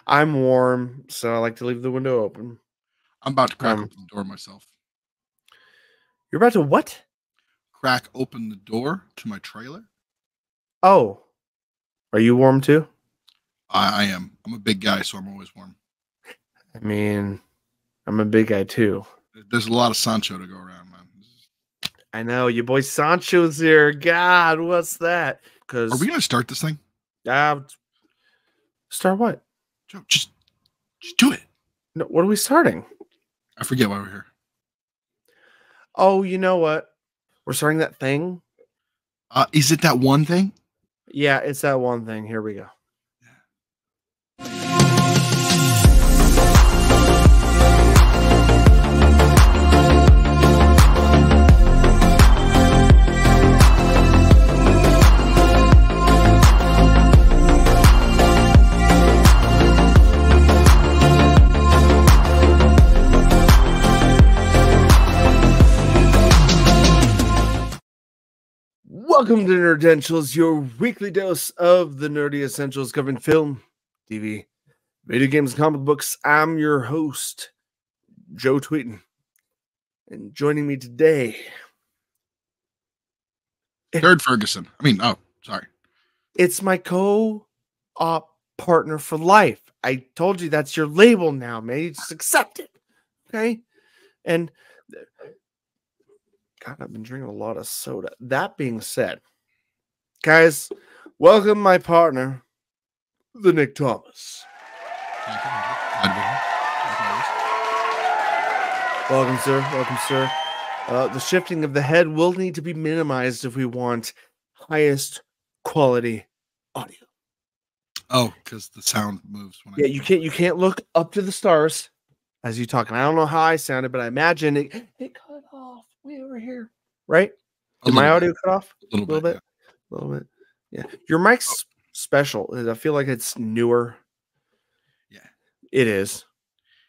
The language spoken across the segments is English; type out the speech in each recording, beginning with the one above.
I'm warm, so I like to leave the window open. I'm about to crack open the door myself. You're about to what? Crack open the door to my trailer. Oh, are you warm too? I am. I'm a big guy, so I'm always warm. I mean, I'm a big guy too. There's a lot of Sancho to go around, man. I know your boy Sancho's here. God, what's that? Are we gonna start this thing? Start what? Joe, just do it. No, what are we starting? I forget why we're here. Oh, you know what? We're starting that thing. Is it that one thing? Yeah, it's that one thing. Here we go. Welcome to Nerdentials, your weekly dose of the nerdy essentials covering film, TV, video games, and comic books. I'm your host, Joe Tweeton. And joining me today... Third Ferguson. Sorry. It's my co-op partner for life. I told you that's your label now, man. You just accept it. Okay? And... God, I've been drinking a lot of soda. That being said, guys, welcome my partner, the Nick Thomas. Welcome, sir. Welcome, sir. The shifting of the head will need to be minimized if we want highest quality audio. Oh, because the sound moves when you can't look up to the stars as you talk. And I don't know how I sounded, but I imagine it cut off way over here, right? Did my audio cut off? A little bit. A little bit. Yeah. Your mic's special. I feel like it's newer. Yeah. It is.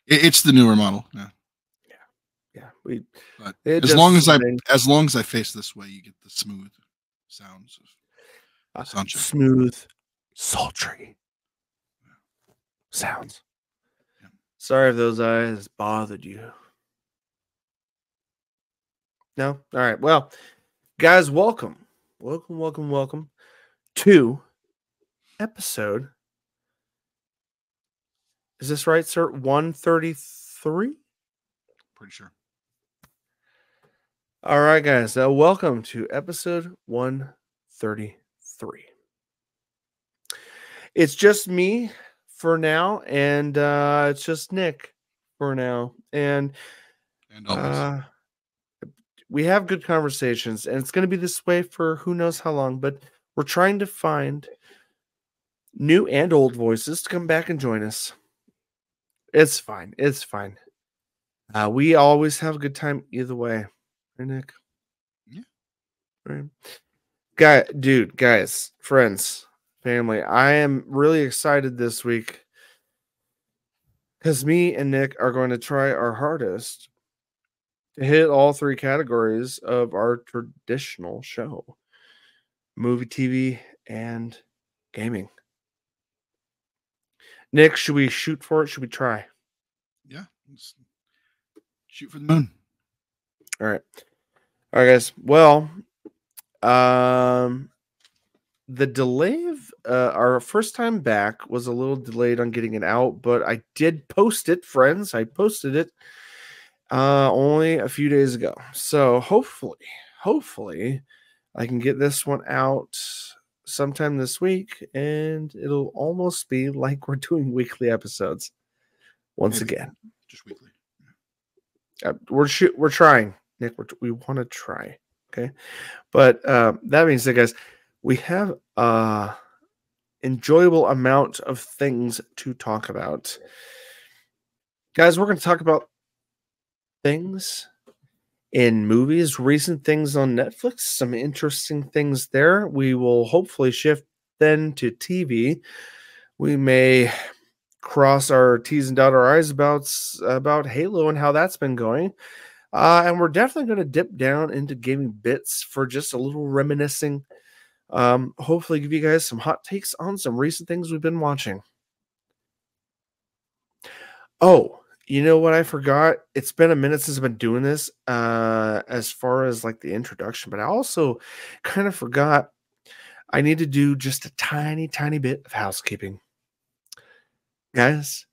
It's the newer model. Yeah. But as long as I face this way, you get the smooth sounds of sunshine. Smooth, sultry sounds. Yeah. Sorry if those eyes bothered you. No? All right. Well, guys, welcome to episode. Is this right, sir? 133? Pretty sure. All right, guys. Welcome to episode 133. It's just me for now, and it's just Nick for now. And always. We have good conversations, and it's going to be this way for who knows how long, but we're trying to find new and old voices to come back and join us. It's fine. It's fine. We always have a good time either way. Right, Nick? Yeah. Right. Guys, friends, family, I am really excited this week because me and Nick are going to try our hardest to hit all three categories of our traditional show: movie, TV, and gaming. Nick, should we shoot for it? Should we try? Yeah. Let's shoot for the moon. All right, guys. Well, the delay of our first time back was a little delayed on getting it out, but I did post it, friends. I posted it only a few days ago. So hopefully I can get this one out sometime this week, and it'll almost be like we're doing weekly episodes once again. Just weekly. We're trying, Nick. We want to try. Okay. But that being said, guys, we have enjoyable amount of things to talk about. Guys, we're going to talk about things in movies, recent things on Netflix, some interesting things there. We will hopefully shift then to TV. We may cross our T's and dot our I's about Halo and how that's been going. And we're definitely going to dip down into gaming bits for just a little reminiscing. Hopefully give you guys some hot takes on some recent things we've been watching. Oh, you know what I forgot? It's been a minute since I've been doing this, as far as like the introduction, but I also kind of forgot I need to do just a tiny, tiny bit of housekeeping. Guys,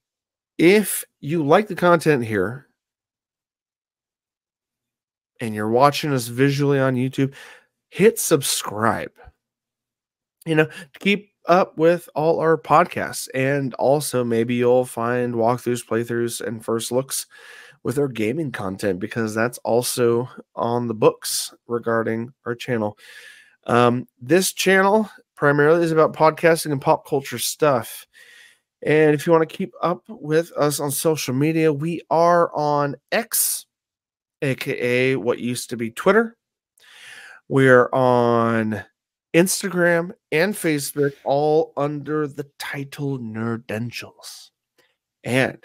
if you like the content here and you're watching us visually on YouTube, hit subscribe. To keep up with all our podcasts. And also, maybe you'll find walkthroughs, playthroughs, and first looks with our gaming content, because that's also on the books regarding our channel. This channel primarily is about podcasting and pop culture stuff. And if you want to keep up with us on social media, we are on X, aka what used to be Twitter. We're on Instagram and Facebook, all under the title Nerdentials. And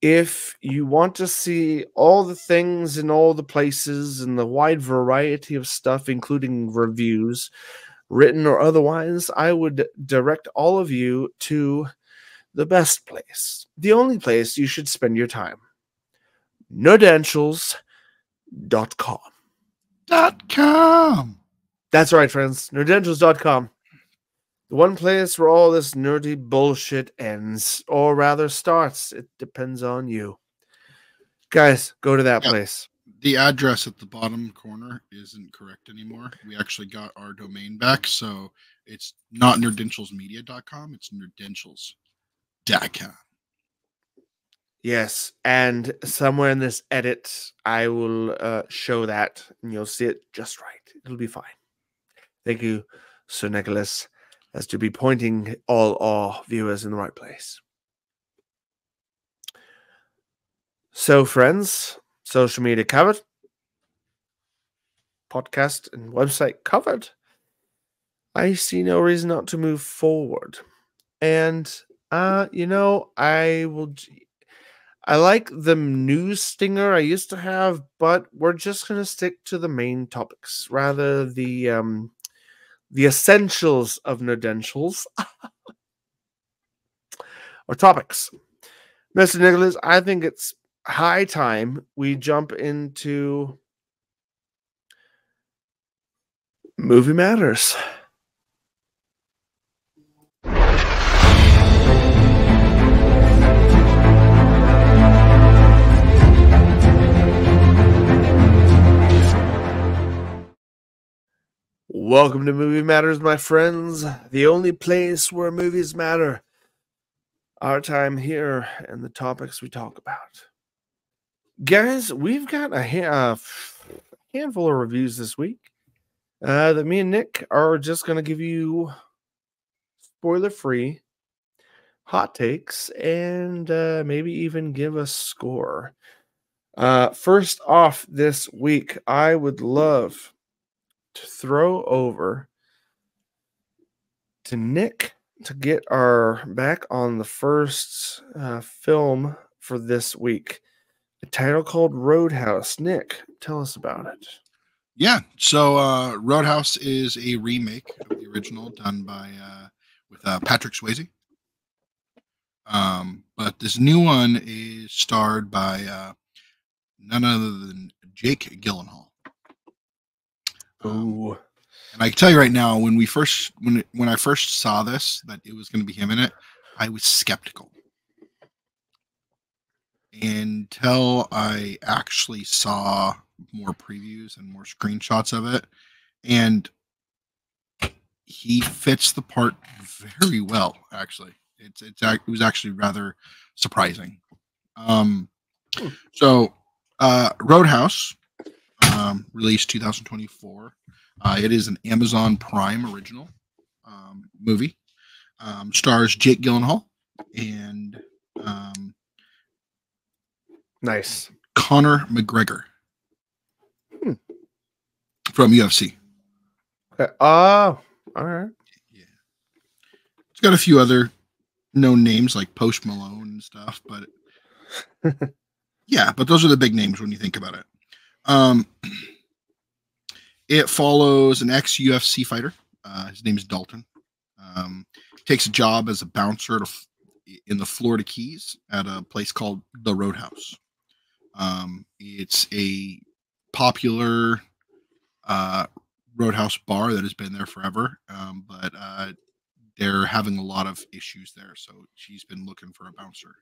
if you want to see all the things in all the places and the wide variety of stuff, including reviews, written or otherwise, I would direct all of you to the best place, the only place you should spend your time. Nerdentials.com. .com. That's right, friends. Nerdentials.com. The one place where all this nerdy bullshit ends, or rather starts. It depends on you. Guys, go to that place. The address at the bottom corner isn't correct anymore. We actually got our domain back, so it's not nerdentialsmedia.com, it's nerdentials.com. Yes, and somewhere in this edit, I will show that, and you'll see it just right. It'll be fine. Thank you, Sir Nicholas, as to be pointing all our viewers in the right place. So, friends, social media covered, podcast and website covered. I see no reason not to move forward. And, I like the news stinger I used to have, but we're just going to stick to the main topics, rather the essentials of Nerdentials or topics. Mr. Nicholas, I think it's high time we jump into Movie Matters. Welcome to Movie Matters, my friends. The only place where movies matter. Our time here and the topics we talk about. Guys, we've got a handful of reviews this week that me and Nick are just going to give you spoiler-free hot takes and maybe even give a score. First off this week, I would love to throw over to Nick to get our back on the first film for this week. A title called Roadhouse. Nick, tell us about it. Yeah, so Roadhouse is a remake of the original done by with Patrick Swayze. But this new one is starred by none other than Jake Gyllenhaal. Ooh. And I can tell you right now, when I first saw this, that it was going to be him in it, I was skeptical. Until I actually saw more previews and more screenshots of it, and he fits the part very well. Actually, it was actually rather surprising. So, Roadhouse, released 2024. It is an Amazon Prime original movie. Stars Jake Gyllenhaal and nice Conor McGregor from UFC. Okay. Oh, all right. Yeah, it's got a few other known names like Post Malone and stuff, but yeah, but those are the big names when you think about it. It follows an ex-UFC fighter. His name is Dalton. Takes a job as a bouncer in the Florida Keys at a place called the Roadhouse. It's a popular Roadhouse bar that has been there forever, but they're having a lot of issues there, so she's been looking for a bouncer.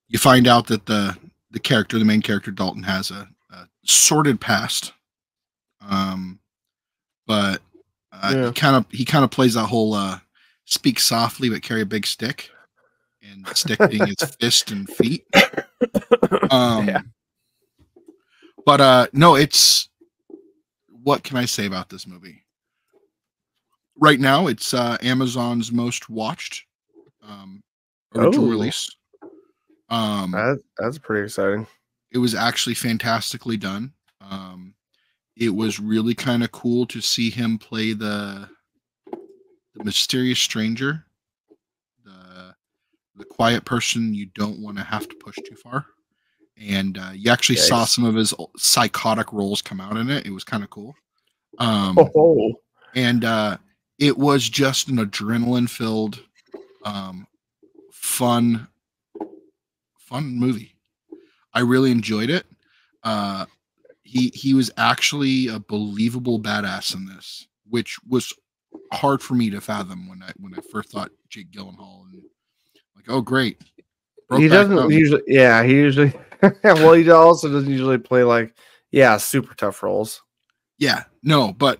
You find out that the main character Dalton, has a sordid past, but he kind of plays that whole speak softly but carry a big stick, and stick being his fist and feet. But no, it's, what can I say about this movie? Right now, it's Amazon's most watched original release. That's pretty exciting. It was actually fantastically done. It was really kind of cool to see him play the mysterious stranger, the quiet person you don't want to have to push too far. And you actually saw some of his psychotic roles come out in it. It was kind of cool. And it was just an adrenaline-filled, fun movie. I really enjoyed it. He was actually a believable badass in this, which was hard for me to fathom when I first thought Jake Gyllenhaal, and like, oh great. He doesn't usually, he usually well, he also doesn't usually play like super tough roles. Yeah, no, but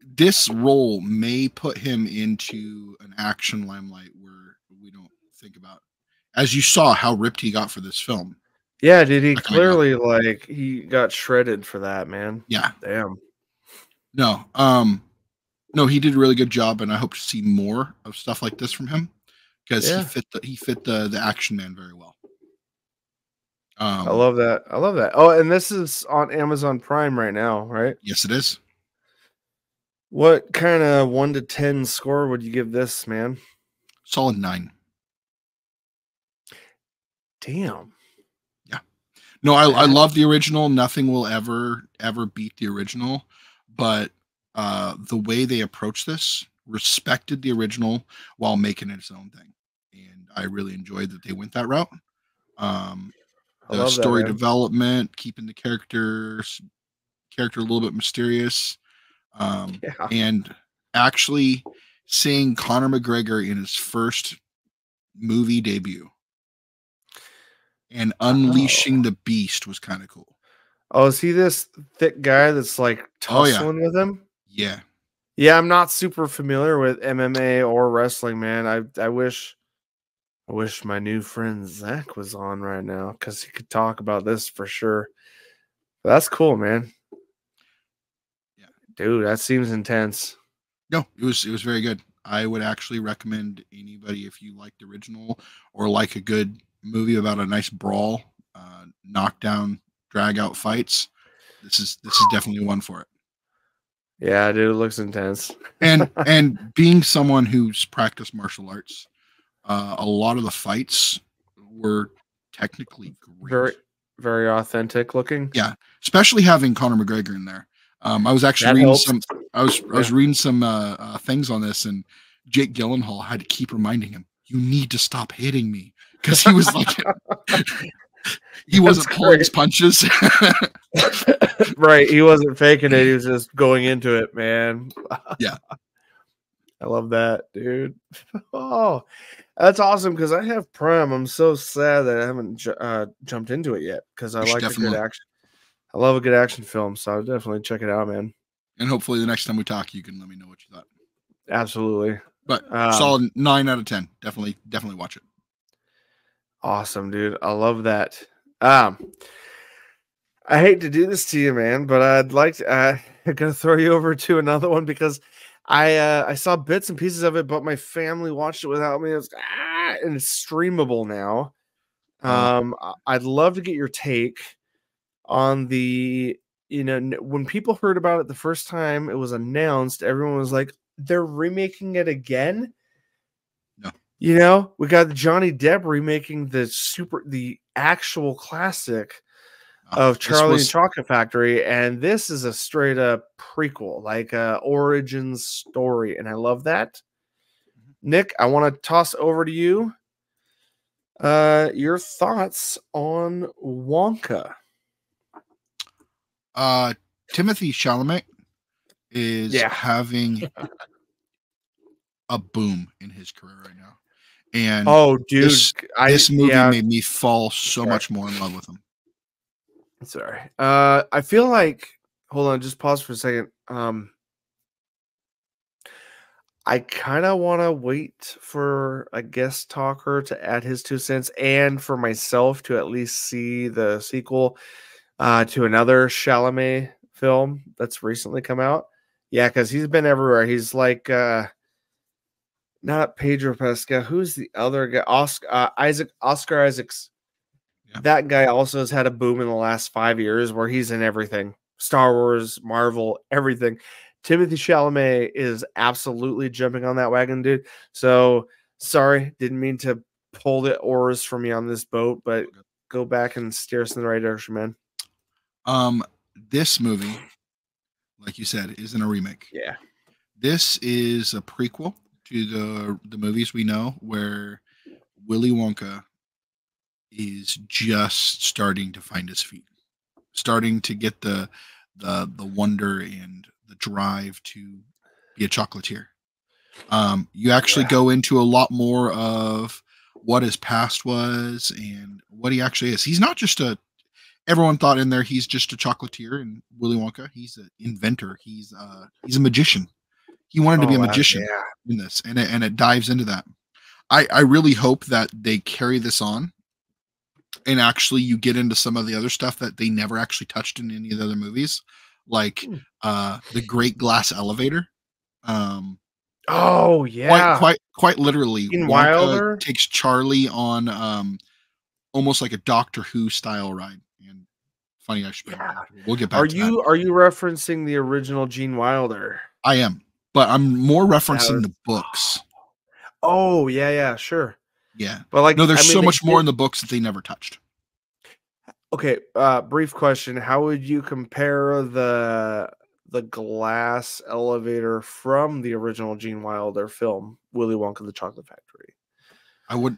this role may put him into an action limelight where we don't think about. As you saw how ripped he got for this film. Yeah, dude, he clearly he got shredded for that, man. Yeah. Damn. No, no, he did a really good job, and I hope to see more of stuff like this from him, because he fit the action man very well. I love that. Oh, and this is on Amazon Prime right now, right? Yes, it is. What kind of 1 to 10 score would you give this, man? Solid 9. Damn. Yeah. No, I love the original. Nothing will ever beat the original, but the way they approached this respected the original while making it its own thing, and I really enjoyed that they went that route. The story development, keeping the character a little bit mysterious, and actually seeing Conor McGregor in his first movie debut and unleashing the beast was kind of cool. Oh, is he this thick guy that's like tussling with him? Yeah. Yeah, I'm not super familiar with MMA or wrestling, man. I wish my new friend Zach was on right now, because he could talk about this for sure. But that's cool, man. Yeah. Dude, that seems intense. No, it was very good. I would actually recommend anybody, if you like the original or like a good movie about a nice brawl, knockdown, drag out fights, this is definitely one for it. Yeah, dude, it looks intense. and being someone who's practiced martial arts, a lot of the fights were technically great. Very, very authentic looking. Yeah, especially having Conor McGregor in there. I was actually reading some. I was reading some things on this, and Jake Gyllenhaal had to keep reminding him, "You need to stop hitting me," because he was like, he wasn't pulling his punches. Right, he wasn't faking it. He was just going into it, man. Yeah, I love that, dude. Oh, that's awesome, because I have Prime. I'm so sad that I haven't jumped into it yet, because I like a good action. I love a good action film, so I'll definitely check it out, man. And hopefully the next time we talk, you can let me know what you thought. Absolutely. But solid 9 out of 10. Definitely watch it. Awesome, dude. I love that. I hate to do this to you, man, but I'd like to. I'm gonna throw you over to another one, because I saw bits and pieces of it, but my family watched it without me. It was, and it's streamable now. I'd love to get your take on the, when people heard about it the first time it was announced, everyone was like, they're remaking it again. No. We got Johnny Depp remaking the actual classic of Charlie and Chocolate Factory, and this is a straight up prequel, like a origin story, and I love that. Nick, I want to toss over to you. Your thoughts on Wonka? Timothy Chalamet is having a boom in his career right now. And dude, this movie made me fall so much more in love with him. Sorry. I feel like, hold on, just pause for a second. I kind of want to wait for a guest talker to add his 2 cents and for myself to at least see the sequel to another Chalamet film that's recently come out. Yeah, because he's been everywhere. He's like, not Pedro Pascal. Who's the other guy? Oscar Isaacs. Yeah. That guy also has had a boom in the last 5 years where he's in everything. Star Wars, Marvel, everything. Timothy Chalamet is absolutely jumping on that wagon, dude. So sorry, didn't mean to pull the oars from you on this boat, but go back and steer us in the right direction, man. This movie, like you said, isn't a remake. Yeah. This is a prequel to the movies we know, where Willy Wonka is just starting to find his feet, starting to get the wonder and the drive to be a chocolatier. You actually go into a lot more of what his past was and what he actually is. He's not just everyone thought in there he's just a chocolatier in Willy Wonka. He's an inventor. He's a magician. He wanted to be a magician in this, and it dives into that. I really hope that they carry this on, and actually you get into some of the other stuff that they never actually touched in any of the other movies, like the Great Glass Elevator. Oh yeah, quite literally. Gene Wilder takes Charlie on almost like a Doctor Who style ride. And funny, I should bring it up. We'll get back. Are you referencing the original Gene Wilder? I am, but I'm more referencing the books. Oh yeah, sure. Yeah, but like, no, there's so much more in the books that they never touched. Okay, brief question: how would you compare the glass elevator from the original Gene Wilder film, Willy Wonka the Chocolate Factory? I would.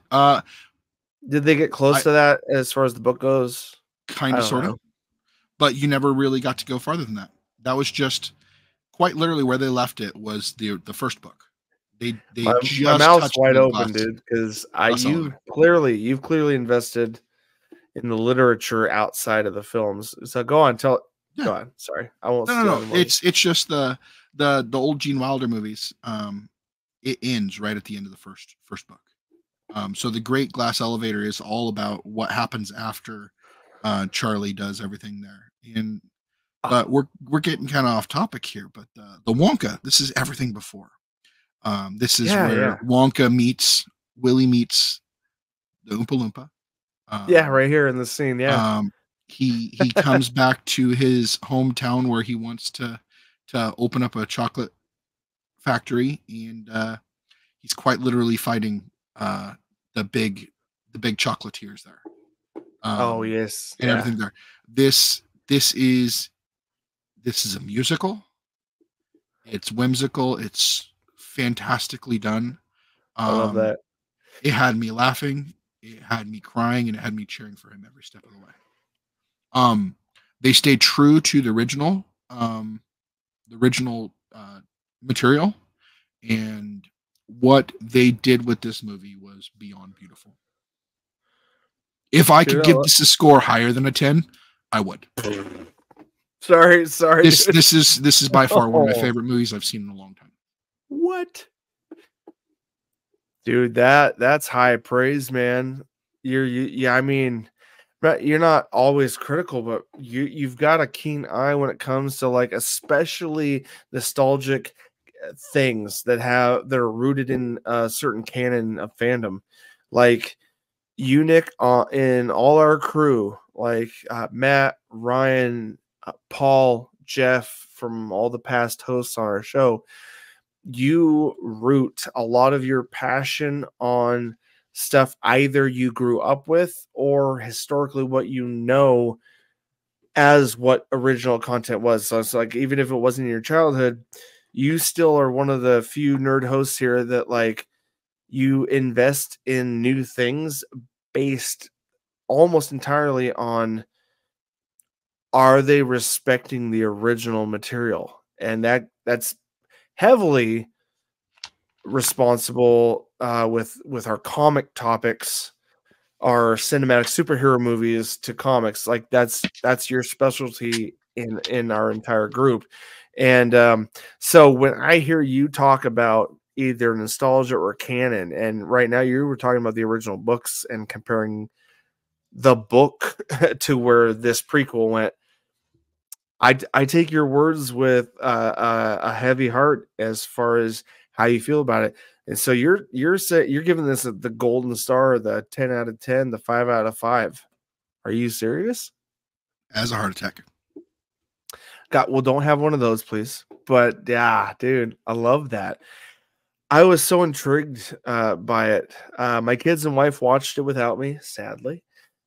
Did they get close to that as far as the book goes? Kind of, sort of, but you never really got to go farther than that. That was just quite literally where they left it. Was the first book. They my mouth's wide open, dude, because you've clearly invested in the literature outside of the films. So go on, go on. Sorry, I won't. No. It's just the old Gene Wilder movies. It ends right at the end of the first book. So the Great Glass Elevator is all about what happens after Charlie does everything there. And but we're getting kind of off topic here. But the Wonka, this is everything before. This is where Wonka meets Willy meets the Oompa Loompa. Right here in the scene. Yeah. He comes back to his hometown where he wants to open up a chocolate factory, and he's quite literally fighting the big chocolatiers there. Oh yes, and everything there. This is a musical. It's whimsical. It's fantastically done. I love that. It had me laughing. It had me crying, and it had me cheering for him every step of the way. They stayed true to the original material, and what they did with this movie was beyond beautiful. If I could give this a score higher than a 10, I would. Sorry. This is by far one of my favorite movies I've seen in a long time. What? Dude, that's high praise, man. I mean, you're not always critical, but you've got a keen eye when it comes to like especially nostalgic things that are rooted in a certain canon of fandom. Like you, Nick, in all our crew, like Matt, Ryan, Paul, Jeff, from all the past hosts on our show, you root a lot of your passion on stuff either you grew up with or historically what you know as what original content was. So it's like, even if it wasn't in your childhood, you still are one of the few nerd hosts here that like you invest in new things based almost entirely on, are they respecting the original material? And that's heavily responsible with our comic topics, our cinematic superhero movies to comics. Like that's your specialty in our entire group. And so when I hear you talk about either nostalgia or canon, and right now you were talking about the original books and comparing the book to where this prequel went, I take your words with a heavy heart as far as how you feel about it. And so you're giving this the golden star, the 10 out of 10, the 5 out of 5. Are you serious? As a heart attack. Well, don't have one of those, please. But yeah, dude, I love that. I was so intrigued by it. My kids and wife watched it without me, sadly.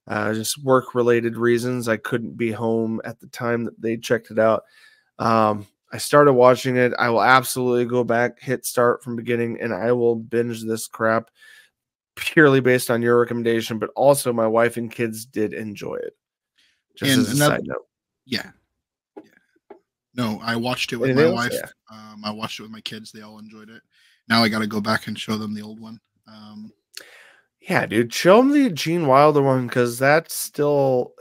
Just work-related reasons. I couldn't be home at the time that they checked it out. I started watching it. I will absolutely go back, hit start from beginning, and I will binge this crap purely based on your recommendation. But also, my wife and kids did enjoy it. Just And as a side note. Yeah. No, I watched it with Anything my else? wife. Yeah. I watched it with my kids. They all enjoyed it. Now I got to go back and show them the old one. Yeah, dude, show them the Gene Wilder one because that still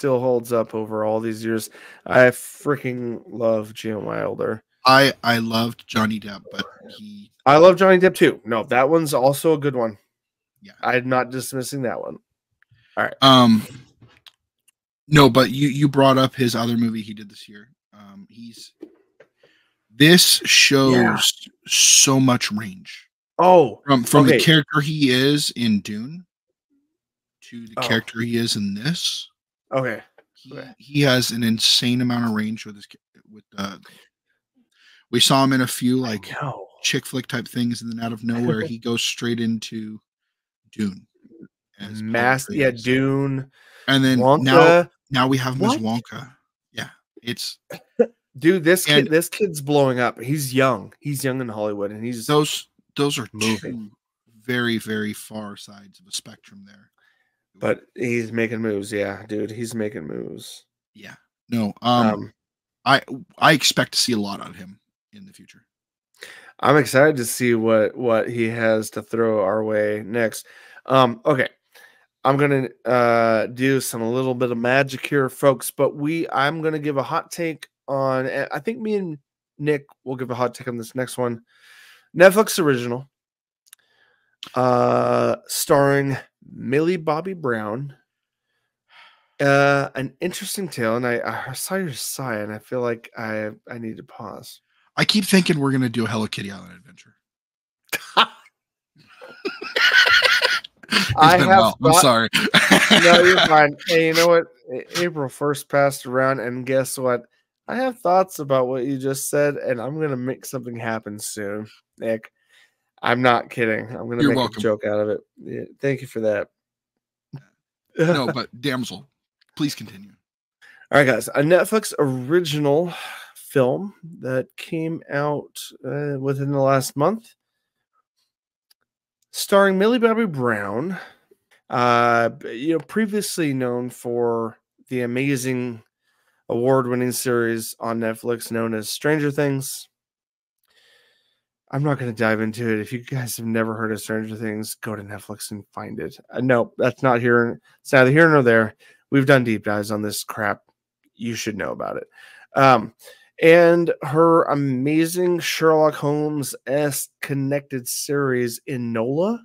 holds up over all these years. I freaking love Gene Wilder. I loved Johnny Depp, but I love Johnny Depp too. No, that one's also a good one. Yeah, I'm not dismissing that one. All right. No, but you brought up his other movie he did this year. This shows so much range. Oh, from the character he is in Dune to the character he is in this. Okay. He has an insane amount of range with we saw him in a few like chick flick type things, and then out of nowhere he goes straight into Dune. Dune. And then Wonka. now we have him as Wonka. Yeah. It's dude, this kid's blowing up. He's young. He's young in Hollywood, and he's those are two very, very far sides of a spectrum there. But he's making moves, yeah, dude. He's making moves. Yeah. No, I expect to see a lot out of him in the future. I'm excited to see what he has to throw our way next. Okay. I'm gonna do a little bit of magic here, folks, but I'm gonna give a hot take on, I think me and Nick will give a hot take on this next one. Netflix original, starring Millie Bobby Brown. An interesting tale, and I saw your sigh, and I feel like I need to pause. I keep thinking we're gonna do a Hello Kitty Island adventure. I'm sorry. No, you're fine. Hey, you know what? April 1st passed around, and guess what? I have thoughts about what you just said, and I'm gonna make something happen soon, Nick. I'm not kidding. I'm gonna make a joke out of it. Yeah, thank you for that. No, but Damsel, please continue. All right, guys. A Netflix original film that came out within the last month, starring Millie Bobby Brown. Previously known for the amazing award-winning series on Netflix known as Stranger Things. I'm not going to dive into it. If you guys have never heard of Stranger Things, go to Netflix and find it. No, that's not here. It's neither here nor there. We've done deep dives on this crap. You should know about it. And her amazing Sherlock Holmes-esque connected series Enola.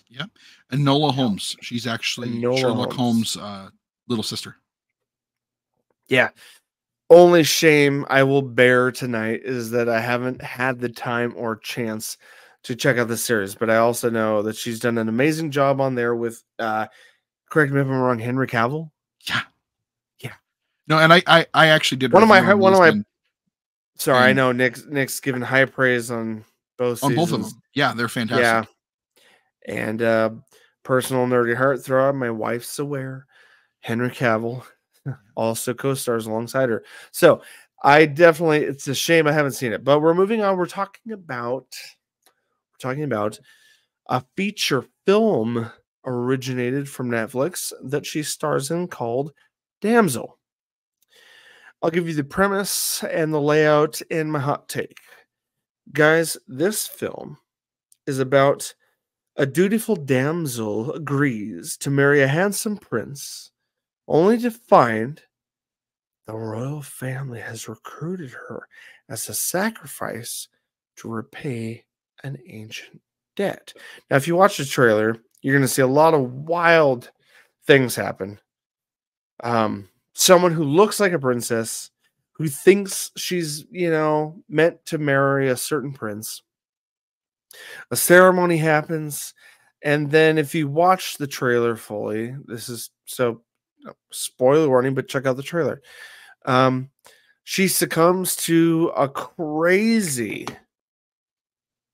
Yeah, Enola Holmes. She's actually Sherlock Holmes' little sister. Yeah. Only shame I will bear tonight is that I haven't had the time or chance to check out the series. But I also know that she's done an amazing job on there with, correct me if I'm wrong, Henry Cavill. Yeah. No, and I actually did one of my. Sorry, I know Nick's given high praise on both seasons. Both of them. Yeah, they're fantastic. Yeah. And personal nerdy heartthrob, my wife's aware. Henry Cavill also co-stars alongside her. So it's a shame I haven't seen it, but we're moving on. We're talking about talking about a feature film originated from Netflix that she stars in called Damsel. I'll give you the premise and the layout and my hot take. Guys, this film is about a dutiful damsel agrees to marry a handsome prince, only to find the royal family has recruited her as a sacrifice to repay an ancient debt. Now, if you watch the trailer, you're going to see a lot of wild things happen. Someone who looks like a princess, who thinks she's, meant to marry a certain prince. A ceremony happens, and then if you watch the trailer fully, this is spoiler warning, but check out the trailer. She succumbs to a crazy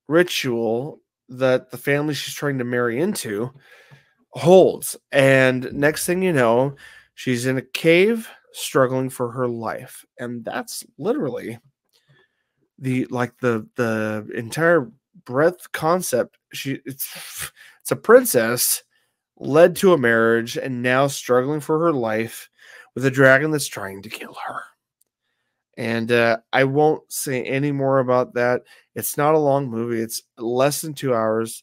ritual that the family she's trying to marry into holds. And next thing you know, she's in a cave struggling for her life. And that's literally the entire breadth concept. It's a princess led to a marriage and now struggling for her life with a dragon that's trying to kill her. And I won't say any more about that. It's not a long movie. It's less than 2 hours.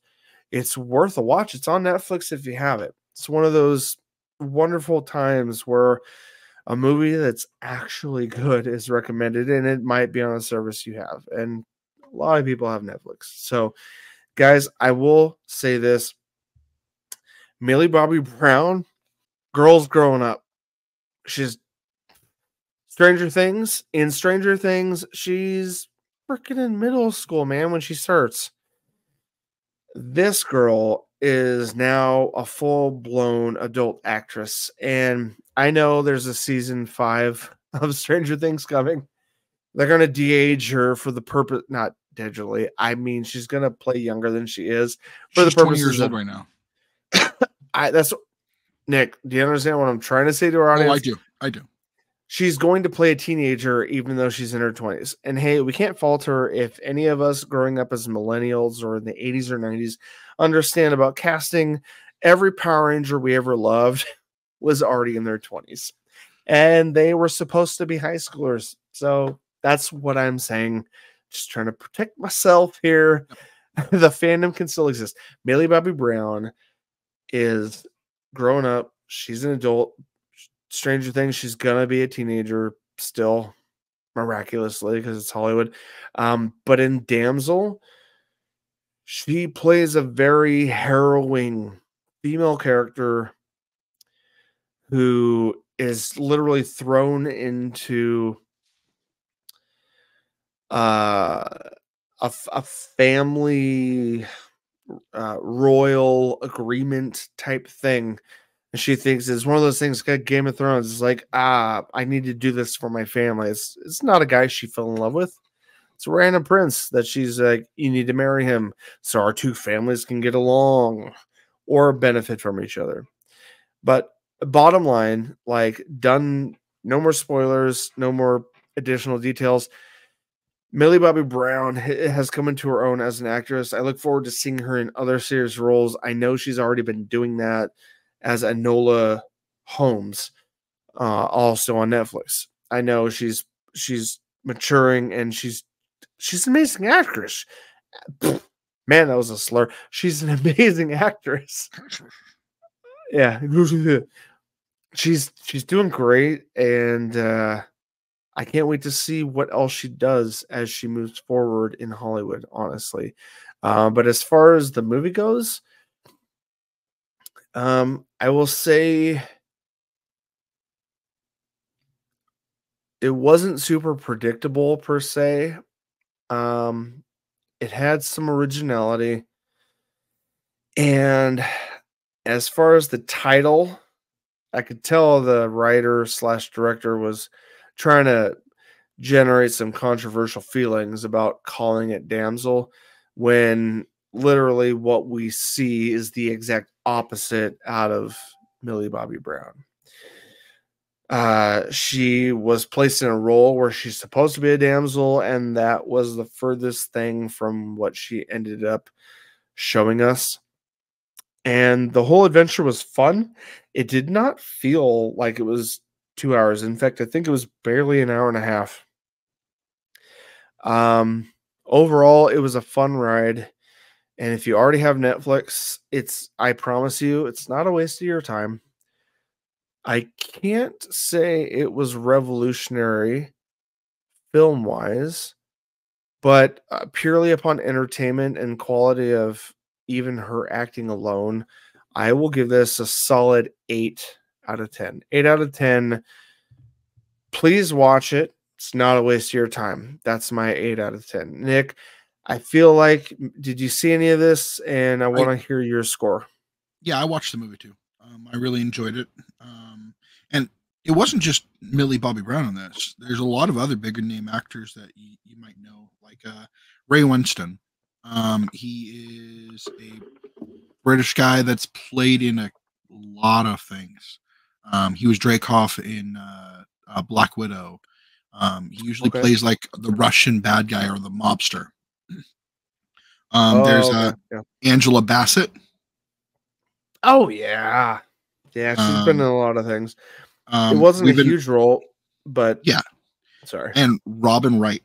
It's worth a watch. It's on Netflix if you have it. It's one of those wonderful times where a movie that's actually good is recommended, and it might be on a service you have. And a lot of people have Netflix. So, guys, I will say this. Millie Bobby Brown, girl's growing up. She's Stranger Things. In Stranger Things, she's freaking in middle school, man, when she starts. This girl is now a full-blown adult actress. And I know there's a season 5 of Stranger Things coming. They're going to de-age her for the purpose, not digitally. I mean, she's going to play younger than she is. For She's the purposes 20 years old of, right now. that's Nick, do you understand what I'm trying to say to our audience? Oh, I do. She's going to play a teenager even though she's in her 20s. And hey, we can't fault her if any of us growing up as millennials or in the 80s or 90s understand about casting. Every Power Ranger we ever loved was already in their 20s. And they were supposed to be high schoolers. So that's what I'm saying. Just trying to protect myself here. The fandom can still exist. Millie Bobby Brown is grown up. She's an adult. Stranger Things, she's gonna be a teenager still, miraculously, because it's Hollywood. But in Damsel, she plays a very harrowing female character who is literally thrown into a family royal agreement type thing. And she thinks it's one of those things like Game of Thrones. It's like, I need to do this for my family. It's not a guy she fell in love with. It's a random prince that she's like, you need to marry him so our two families can get along or benefit from each other. But bottom line, no more spoilers, no more additional details. Millie Bobby Brown has come into her own as an actress. I look forward to seeing her in other serious roles. I know she's already been doing that as Enola Holmes, also on Netflix. I know she's maturing and she's an amazing actress. Man, that was a slur. She's an amazing actress. Yeah, she's doing great, and I can't wait to see what else she does as she moves forward in Hollywood, honestly. But as far as the movie goes, I will say it wasn't super predictable per se. It had some originality. And as far as the title, I could tell the writer / director was trying to generate some controversial feelings about calling it Damsel when literally what we see is the exact opposite out of Millie Bobby Brown. She was placed in a role where she's supposed to be a damsel, and that was the furthest thing from what she ended up showing us. And the whole adventure was fun. It did not feel like it was 2 hours. In fact, I think it was barely an hour and a half. Overall, it was a fun ride. And if you already have Netflix, I promise you, it's not a waste of your time. I can't say it was revolutionary film-wise, but purely upon entertainment and quality of even her acting alone, I will give this a solid 8 out of 10. 8 out of 10. Please watch it. It's not a waste of your time. That's my 8 out of 10. Nick, I feel like, did you see any of this? And I want to hear your score. Yeah, I watched the movie too. I really enjoyed it. And it wasn't just Millie Bobby Brown on this. There's a lot of other bigger name actors that you might know, like Ray Winston. He is a British guy that's played in a lot of things. He was Dreykov in Black Widow. He usually plays like the Russian bad guy or the mobster. There's Angela Bassett. Oh, yeah. Yeah, she's been in a lot of things. It wasn't a huge role, but... Yeah. Sorry. And Robin Wright.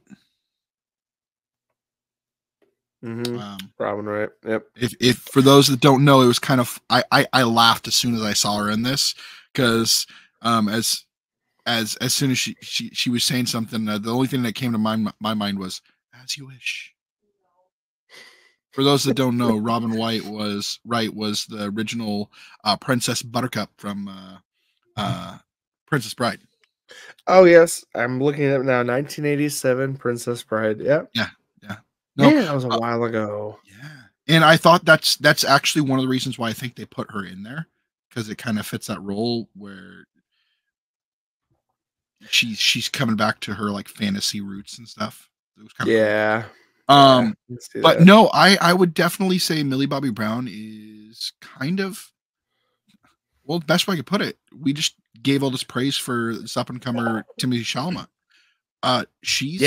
Robin Wright. Yep. If for those that don't know, it was kind of... I laughed as soon as I saw her in this, because as soon as she was saying something, the only thing that came to my mind was, "As you wish." For those that don't know, Robin Wright was the original Princess Buttercup from Princess Bride. Oh yes, I'm looking at it now. 1987 Princess Bride. Yep. Yeah. No, man, that was a while ago. Yeah, and I thought that's actually one of the reasons why I think they put her in there, because it kind of fits that role where she's coming back to her like fantasy roots and stuff. It was kind of cool. But no, I would definitely say Millie Bobby Brown is kind of, well, the best way I could put it. We just gave all this praise for this up and comer Timothée Chalamet. She's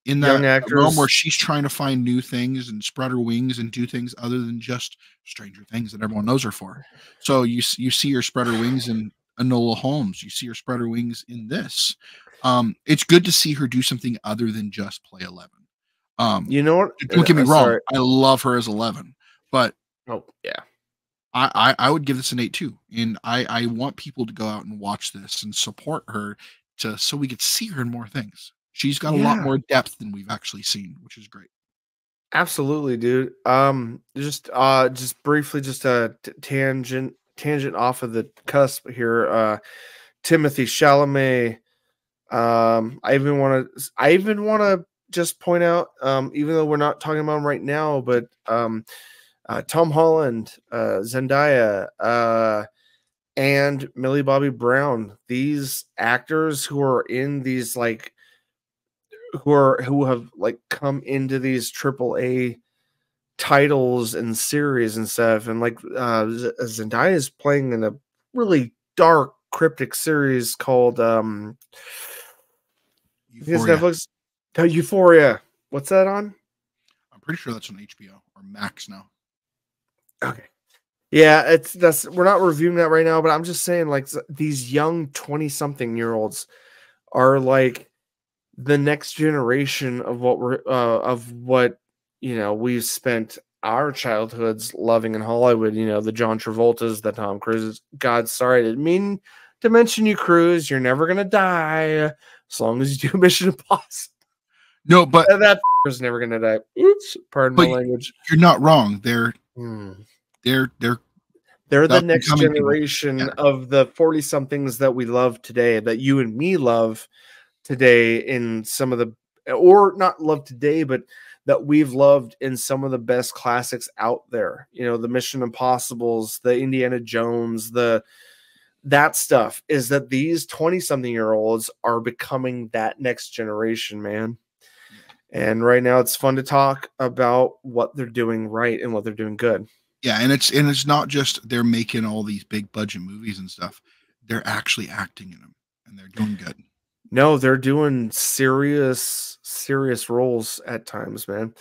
in that realm where she's trying to find new things and spread her wings and do things other than just Stranger Things that everyone knows her for. So you see her spread her wings in Enola Holmes. You see her spread her wings in this. It's good to see her do something other than just play 11. You know what? Don't get me wrong. Sorry. I love her as 11, but I would give this an 8 too. And I want people to go out and watch this and support her so we could see her in more things. She's got a lot more depth than we've actually seen, which is great. Absolutely, dude. Just briefly, just a tangent off of the cusp here. Timothée Chalamet. I even want to just point out, even though we're not talking about him right now, but Tom Holland, Zendaya, and Millie Bobby Brown, these actors who are in these like who have like come into these AAA titles and series and stuff, and like Zendaya is playing in a really dark, cryptic series called Euphoria. Netflix. Euphoria. What's that on? I'm pretty sure that's on HBO or Max now. Okay. Yeah, we're not reviewing that right now, but I'm just saying, like, these young 20-something-year-olds are like the next generation of what we've spent our childhoods loving in Hollywood. You know, the John Travoltas, the Tom Cruises. God, sorry, I didn't mean to mention you, Cruise. You're never gonna die as long as you do Mission Impossible. No, but that is never gonna die. Oops, pardon my language. You're not wrong. They're the next generation of the 40-somethings that we love today, that you and me love today in some of the, or not love today, but that we've loved in some of the best classics out there. You know, the Mission Impossibles, the Indiana Jones, that stuff is that these 20-something-year-olds are becoming that next generation, man. And right now it's fun to talk about what they're doing right and what they're doing good. Yeah, and it's not just they're making all these big budget movies and stuff. They're actually acting in them, and they're doing good. No, they're doing serious roles at times, man.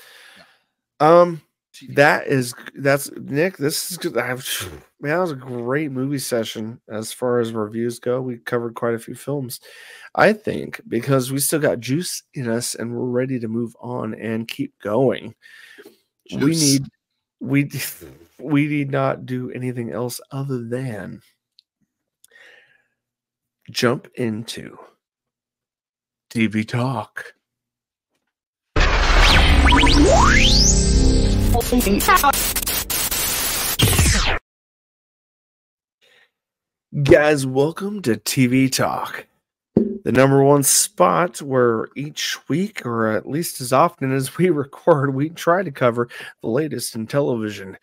Yeah. That's Nick. This is good. Man, that was a great movie session as far as reviews go. We covered quite a few films, I think, because we still got juice in us and we're ready to move on and keep going. Juice. We need not do anything else other than jump into TV talk. Guys, welcome to TV Talk, the number one spot where each week, or at least as often as we record, we try to cover the latest in television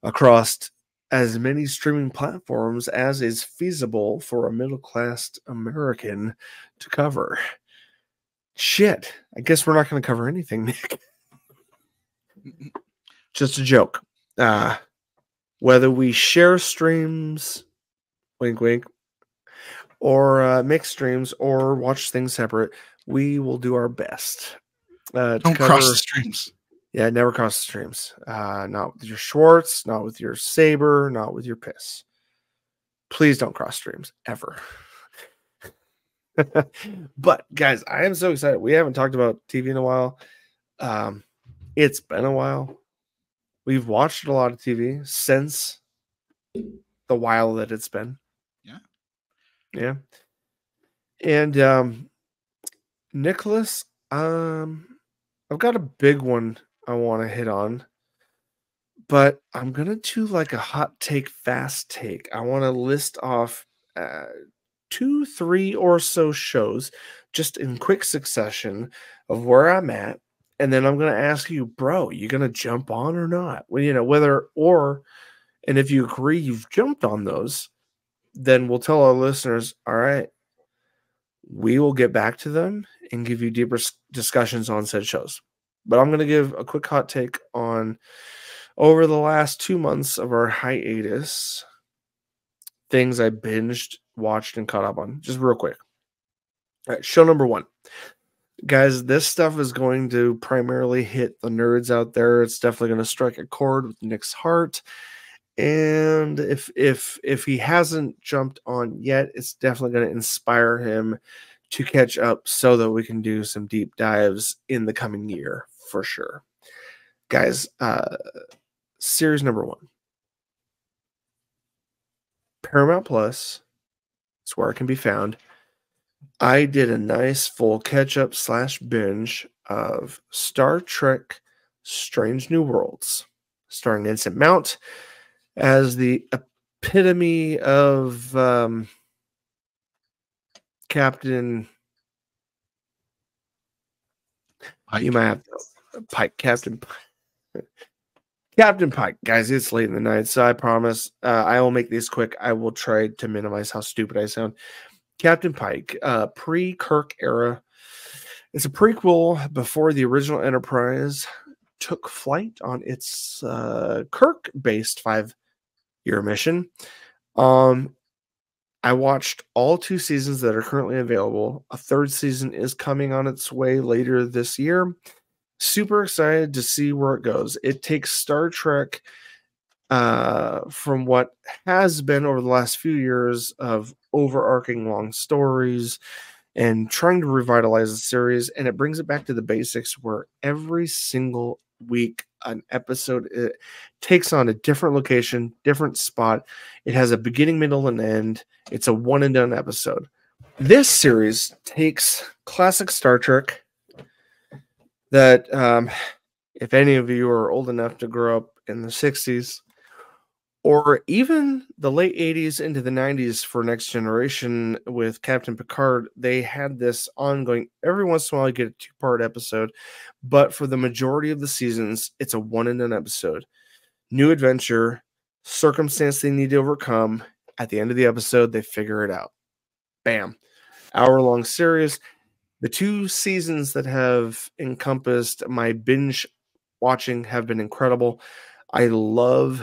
across as many streaming platforms as is feasible for a middle-class American to cover. Shit, I guess we're not going to cover anything, Nick. Just a joke. Whether we share streams, wink, wink, or mix streams, or watch things separate, we will do our best. Don't cross the streams. Yeah, never cross the streams. Not with your Schwartz, not with your Saber, not with your Piss. Please don't cross streams, ever. But, guys, I am so excited. We haven't talked about TV in a while. It's been a while. We've watched a lot of TV since the while that it's been. Yeah. And Nicholas, I've got a big one I want to hit on, but I'm gonna do like a hot take, fast take. I want to list off 2, 3 or so shows just in quick succession of where I'm at, and then I'm gonna ask you, bro, you gonna jump on or not? Well, and if you agree you've jumped on those, then we'll tell our listeners, all right, we will get back to them and give you deeper discussions on said shows. But I'm going to give a quick hot take on over the last 2 months of our hiatus, things I binged, watched, and caught up on. Just real quick. All right, show number 1. Guys, this stuff is going to primarily hit the nerds out there. It's definitely going to strike a chord with Nick's heart. And if he hasn't jumped on yet, it's definitely going to inspire him to catch up so that we can do some deep dives in the coming year for sure. Guys, series number 1. Paramount Plus is where it can be found. I did a nice full catch-up / binge of Star Trek Strange New Worlds, starring Vincent Mount as the epitome of Captain Pike. You might have to, Pike, Captain Pike. Guys, it's late in the night, so I promise I will make these quick. I will try to minimize how stupid I sound. Captain Pike, pre-Kirk era. It's a prequel before the original Enterprise took flight on its Kirk-based 5-year mission. I watched all 2 seasons that are currently available. A 3rd season is coming on its way later this year. Super excited to see where it goes. It takes Star Trek from what has been over the last few years of overarching long stories and trying to revitalize the series, and it brings it back to the basics where every single week an episode takes on a different location, different spot. It has a beginning, middle, and end. It's a one and done episode. This series takes classic Star Trek that if any of you are old enough to grow up in the 60s or even the late 80s into the 90s for Next Generation with Captain Picard, they had this ongoing, every once in a while you get a 2-part episode, but for the majority of the seasons, it's a one and done episode. New adventure, circumstance they need to overcome. At the end of the episode, they figure it out. Bam. Hour-long series. The 2 seasons that have encompassed my binge watching have been incredible. I love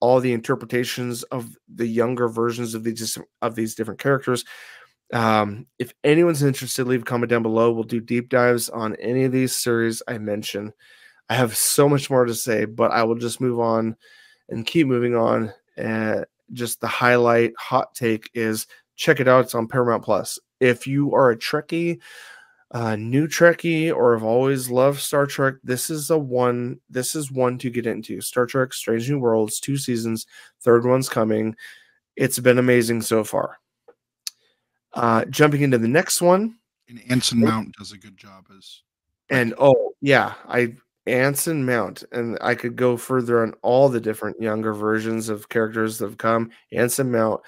all the interpretations of the younger versions of these different characters. If anyone's interested, leave a comment down below. We'll do deep dives on any of these series I mentioned. I have so much more to say, but I will just move on and keep moving on. And just the highlight hot take is check it out. It's on Paramount Plus. If you are a Trekkie, new Trekkie, or have always loved Star Trek, this is one to get into. Star Trek Strange New Worlds, 2 seasons, third one's coming. It's been amazing so far. Jumping into the next one. And Anson Mount does a good job as. And Anson Mount, and I could go further on all the different younger versions of characters that have come. Anson Mount.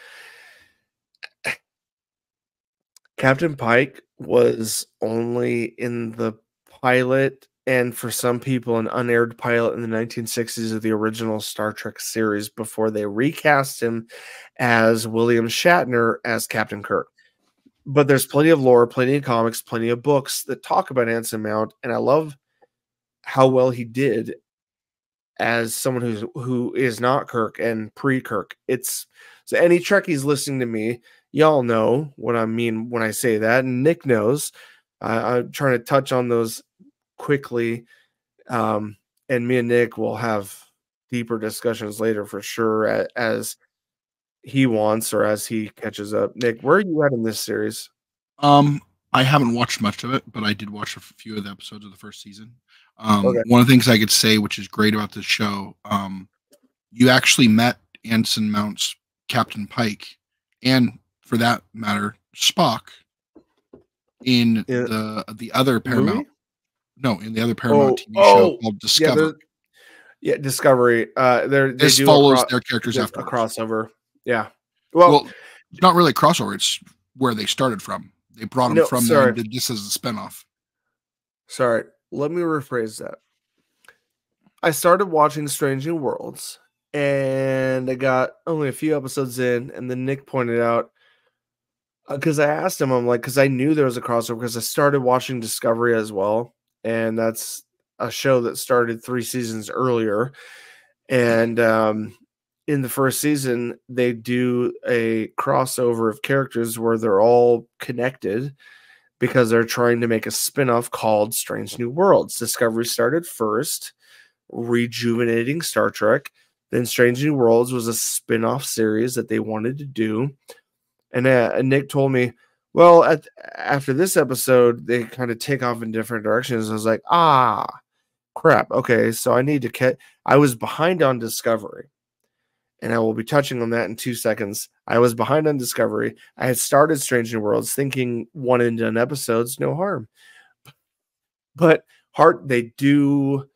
Captain Pike was only in the pilot, and for some people, an unaired pilot in the 1960s of the original Star Trek series before they recast him as William Shatner as Captain Kirk. But there's plenty of lore, plenty of comics, plenty of books that talk about Anson Mount, and I love how well he did as someone who is not Kirk and pre-Kirk. So any Trekkies listening to me, y'all know what I mean when I say that, and Nick knows. I'm trying to touch on those quickly, and me and Nick will have deeper discussions later for sure as he wants or as he catches up. Nick, where are you at in this series? I haven't watched much of it, but I did watch a few of the episodes of the first season. Okay. One of the things I could say, which is great about this show, you actually met Anson Mount's Captain Pike, and for that matter, Spock, in the other Paramount. Movie? No, in the other Paramount TV show called Discover. Yeah, Discovery. This follows their characters after a crossover. Yeah. Well, not really a crossover. It's where they started from. They brought them from there and did this as a spinoff. Sorry, let me rephrase that. I started watching Strange New Worlds, and I got only a few episodes in, and then Nick pointed out, because I asked him, I'm like, because I knew there was a crossover, because I started watching Discovery as well, and that's a show that started 3 seasons earlier, and in the first season, they do a crossover of characters where they're all connected because they're trying to make a spinoff called Strange New Worlds. Discovery started first, rejuvenating Star Trek. Then Strange New Worlds was a spinoff series that they wanted to do. And Nick told me, well, after this episode, they kind of take off in different directions. I was like, crap. Okay, so I need to I was behind on Discovery. And I will be touching on that in 2 seconds. I was behind on Discovery. I had started Strange New Worlds thinking 1 and done episodes, no harm. But they do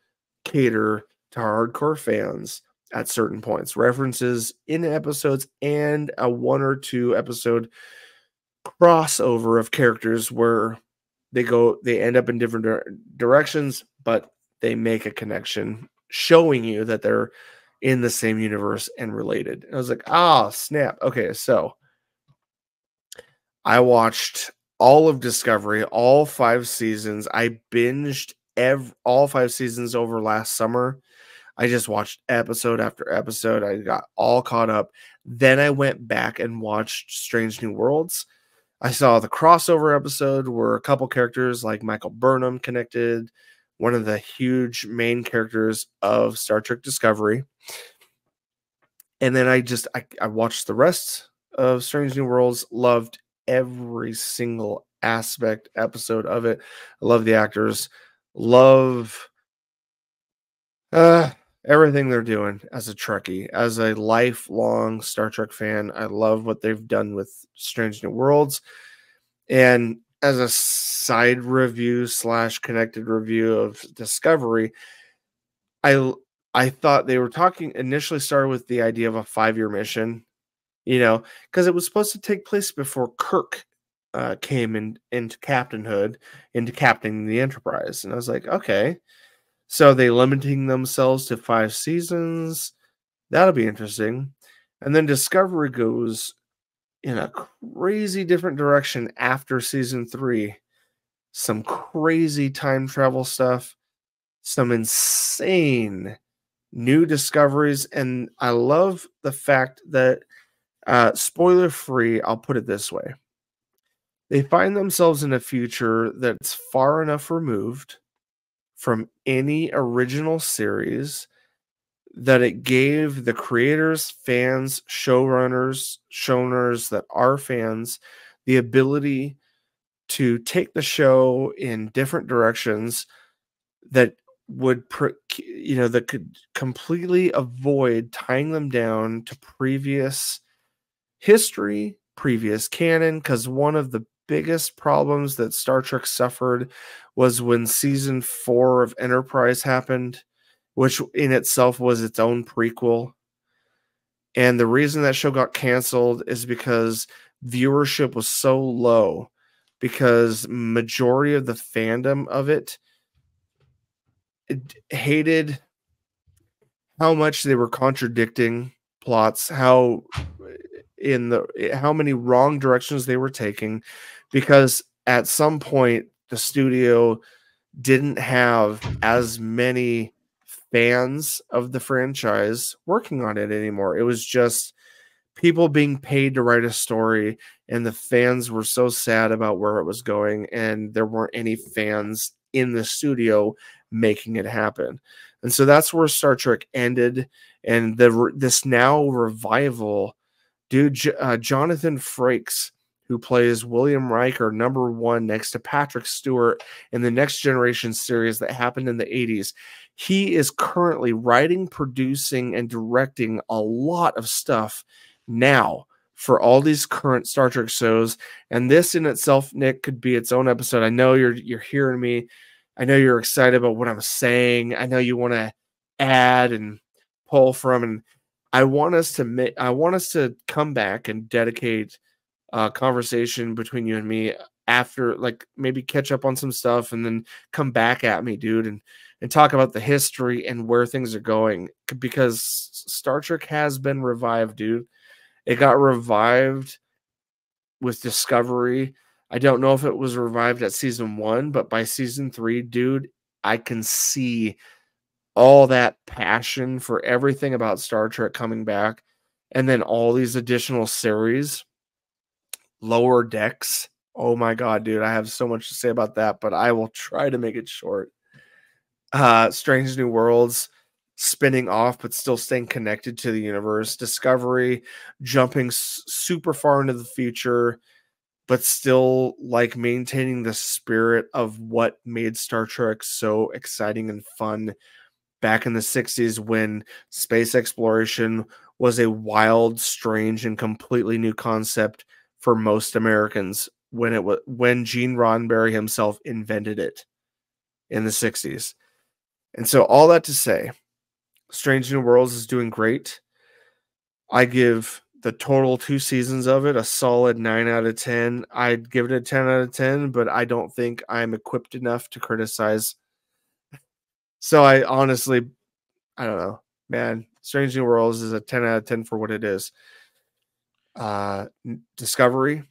cater to hardcore fans at certain points. References in episodes and a 1 or 2 episode crossover of characters where they end up in different directions, but they make a connection, showing you that they're in the same universe and related. And I was like, snap. Okay, so I watched all of Discovery, all 5 seasons. I binged all 5 seasons over last summer. I just watched episode after episode. I got all caught up. Then I went back and watched Strange New Worlds. I saw the crossover episode where a couple characters like Michael Burnham connected, one of the huge main characters of Star Trek Discovery. And then I watched the rest of Strange New Worlds, loved every single episode of it. I love the actors, love everything they're doing as a Trekkie, as a lifelong Star Trek fan. I love what they've done with Strange New Worlds. And as a side review / connected review of Discovery, I thought they were initially started with the idea of a 5-year mission, because it was supposed to take place before Kirk came into captainhood, into captaining the Enterprise. And I was like, okay, so they limiting themselves to 5 seasons. That'll be interesting. And then Discovery goes in a crazy different direction after season 3. Some crazy time travel stuff, some insane new discoveries, and I love the fact that, spoiler free, I'll put it this way. They find themselves in a future that's far enough removed from any original series that it gave the creators, fans, showrunners that are fans the ability to take the show in different directions that would that could completely avoid tying them down to previous history, previous canon, because one of the biggest problems that Star Trek suffered was when season 4 of Enterprise happened, which in itself was its own prequel. And the reason that show got canceled is because viewership was so low, because majority of the fandom of it hated how much they were contradicting plots, how many wrong directions they were taking, because at some point the studio didn't have as many fans of the franchise working on it anymore. It was just people being paid to write a story, and the fans were so sad about where it was going, and there weren't any fans in the studio making it happen. And so that's where Star Trek ended, and this now revival, dude, Jonathan Frakes, who plays William Riker, #1 next to Patrick Stewart in the Next Generation series that happened in the 80s. He is currently writing, producing, and directing a lot of stuff now for all these current Star Trek shows. And this in itself, Nick, could be its own episode. I know you're hearing me. I know you're excited about what I'm saying. I know you want to add and pull from, and I want us to come back and dedicate a conversation between you and me after, like, maybe catch up on some stuff and then come back at me, dude, and talk about the history and where things are going, because Star Trek has been revived, dude. It got revived with Discovery. I don't know if it was revived at season 1, but by season 3, dude, I can see all that passion for everything about Star Trek coming back. And then all these additional series, Lower Decks. Oh my God, dude, I have so much to say about that, but I will try to make it short. Strange New Worlds, spinning off but still staying connected to the universe. Discovery, jumping super far into the future, but still like maintaining the spirit of what made Star Trek so exciting and fun back in the 60s, when space exploration was a wild, strange, and completely new concept for most Americans when Gene Roddenberry himself invented it in the 60s. And so all that to say, Strange New Worlds is doing great. I give the total 2 seasons of it a solid 9 out of 10. I'd give it a 10 out of 10, but I don't think I'm equipped enough to criticize. So I don't know, man. Strange New Worlds is a 10 out of 10 for what it is. Discovery.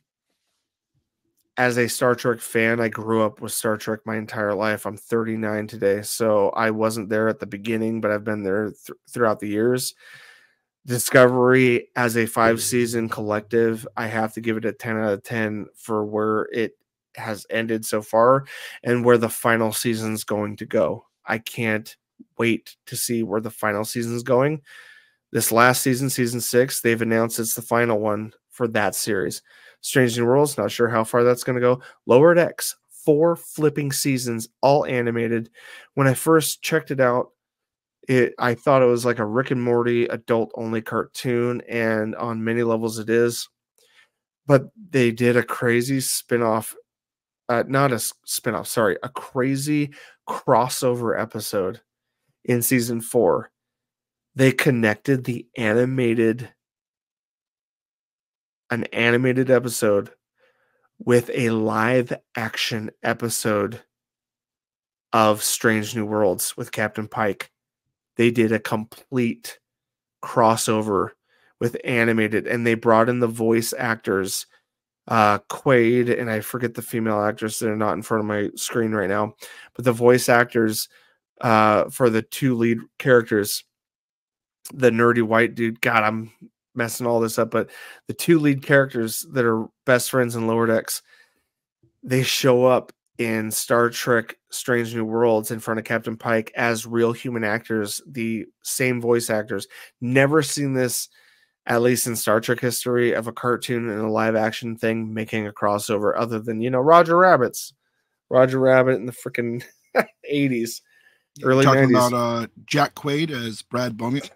As a Star Trek fan, I grew up with Star Trek my entire life. I'm 39 today, so I wasn't there at the beginning, but I've been there throughout the years. Discovery, as a 5-season collective, I have to give it a 10 out of 10 for where it has ended so far and where the final season's going to go. I can't wait to see where the final season's going. This last season, season 6, they've announced it's the final one for that series. Strange New Worlds, not sure how far that's going to go. Lower Decks, 4 flipping seasons, all animated. When I first checked it out, I thought it was like a Rick and Morty adult-only cartoon, and on many levels it is. But they did a crazy spin-off, not a spin-off, sorry, a crazy crossover episode in season 4. They connected an animated episode with a live action episode of Strange New Worlds with Captain Pike. They did a complete crossover with animated, and they brought in the voice actors, Quaid, and I forget the female actress. They're not in front of my screen right now, but the voice actors for the 2 lead characters, the nerdy white dude. God, I'm messing all this up, but the 2 lead characters that are best friends in Lower Decks, they show up in Star Trek Strange New Worlds in front of Captain Pike as real human actors, the same voice actors. Never seen this, at least in Star Trek history, of a cartoon and a live action thing making a crossover other than, Roger Rabbit in the freaking 80s, early Talking 90s. about Jack Quaid as Brad Beaumont,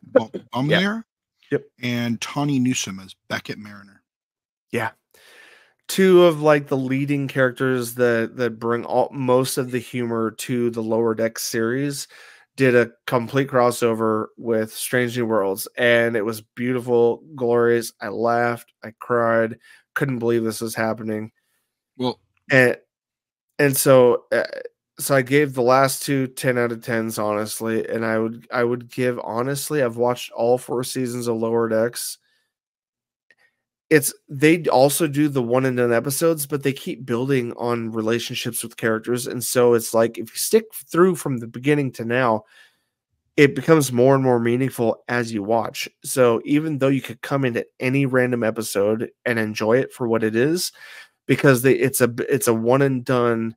Yep. and Tawny Newsome as Beckett Mariner. Yeah. Two of like the leading characters that bring most of the humor to the Lower Decks series did a complete crossover with Strange New Worlds, and it was beautiful, glorious. I laughed, I cried, couldn't believe this was happening. Well, and so I gave the last two 10 out of 10s, honestly, and I would give, honestly, I've watched all 4 seasons of Lower Decks. They also do the one and done episodes, but they keep building on relationships with characters. And so it's like, if you stick through from the beginning to now, it becomes more and more meaningful as you watch. So even though you could come into any random episode and enjoy it for what it is, because it's a one and done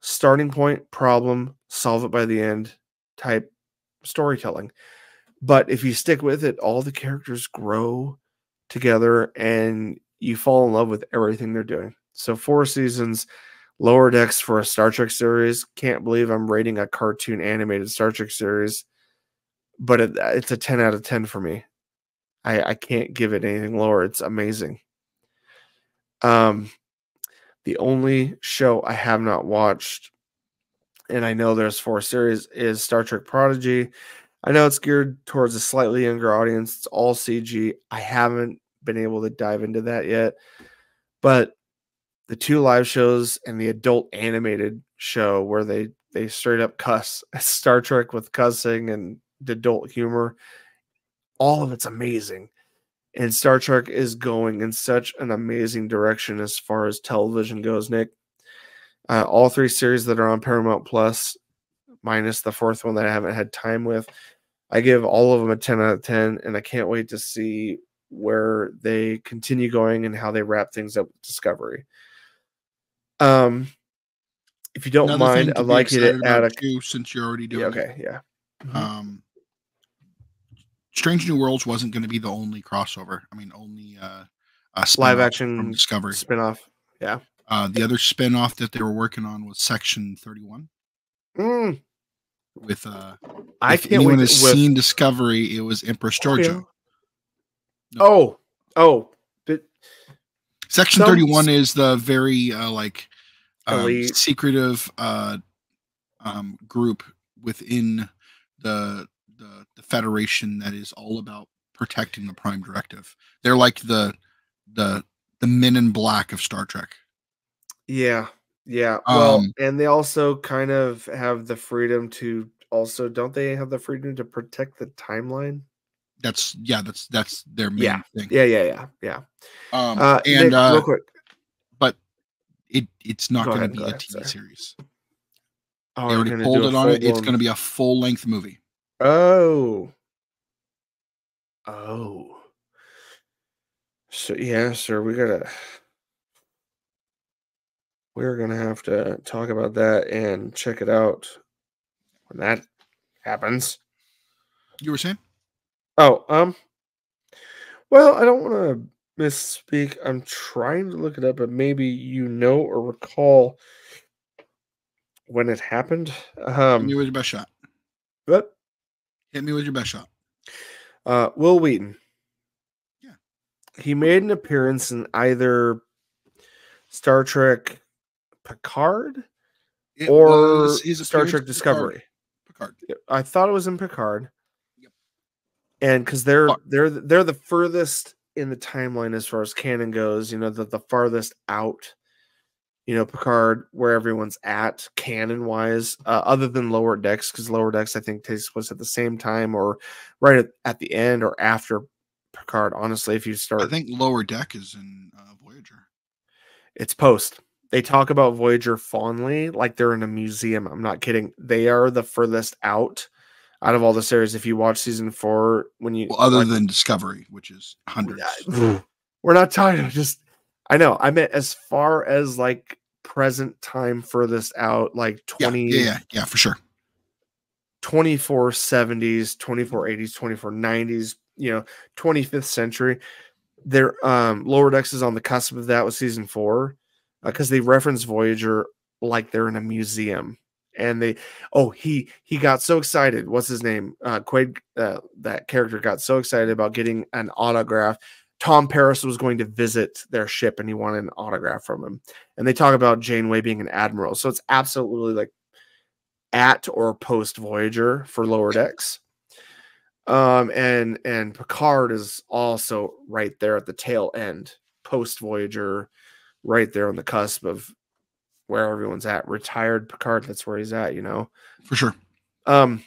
starting point, problem, solve it by the end type storytelling. But if you stick with it, all the characters grow together and you fall in love with everything they're doing. So 4 seasons, Lower Decks for a Star Trek series. Can't believe I'm rating a cartoon animated Star Trek series, but it's a 10 out of 10 for me. I can't give it anything lower. It's amazing. The only show I have not watched, and I know there's 4 series, is Star Trek Prodigy. I know it's geared towards a slightly younger audience. It's all CG. I haven't been able to dive into that yet. But the 2 live shows and the adult animated show where they straight up cuss, Star Trek with cussing and adult humor, all of it's amazing. And Star Trek is going in such an amazing direction as far as television goes, Nick. All 3 series that are on Paramount Plus, minus the 4th one that I haven't had time with, I give all of them a 10 out of 10, and I can't wait to see where they continue going and how they wrap things up with Discovery. If you don't mind, I'd like you to add since you're already doing it. Yeah. Mm-hmm. Strange New Worlds wasn't going to be the only crossover. I mean, only a live action from Discovery spinoff. Yeah. The other spinoff that they were working on was Section 31. With I if can't anyone wait has seen Discovery, it was Empress Georgia. No. But Section 31 is the very secretive group within the Federation that is all about protecting the Prime Directive. They're like the Men in Black of Star Trek. Yeah. Well, and they also kind of have the freedom to also, don't they have the freedom to protect the timeline? That's their main thing. Yeah. And Nick, real quick, but it's not going to be a TV series. Oh, they already pulled it on it. It's going to be a full length movie. Oh. So yeah, sir, we're gonna have to talk about that and check it out when that happens. You were saying? Oh, well, I don't want to misspeak. I'm trying to look it up, but maybe or recall when it happened. Hit me with your best shot. What? Hit me with your best shot. Will Wheaton. Yeah. He made an appearance in either Star Trek Picard or Star Trek Discovery. Picard. I thought it was in Picard. Yep. And because they're the furthest in the timeline as far as canon goes, the farthest out, Picard, where everyone's at canon wise, other than Lower Decks, because Lower Decks I think takes place at the same time or right at the end or after Picard. Honestly, if you start, I think Lower Deck is in Voyager. It's post. They talk about Voyager fondly, like they're in a museum. I'm not kidding. They are the furthest out of all the series. If you watch season 4, other than Discovery, which is hundreds. We're not talking. Just I know. I meant as far as like present time furthest out, like Yeah, for sure. 2470s, 2480s, 2490s, 25th century. Their Lower Decks is on the cusp of that with season 4 because they reference Voyager like they're in a museum. And he got so excited. What's his name? Quaid, that character got so excited about getting an autograph. Tom Paris was going to visit their ship and he wanted an autograph from him. And they talk about Janeway being an admiral. So it's absolutely like at or post Voyager for Lower Decks. And Picard is also right there at the tail end, post Voyager, right there on the cusp of where everyone's at. Retired Picard, that's where he's at, For sure. All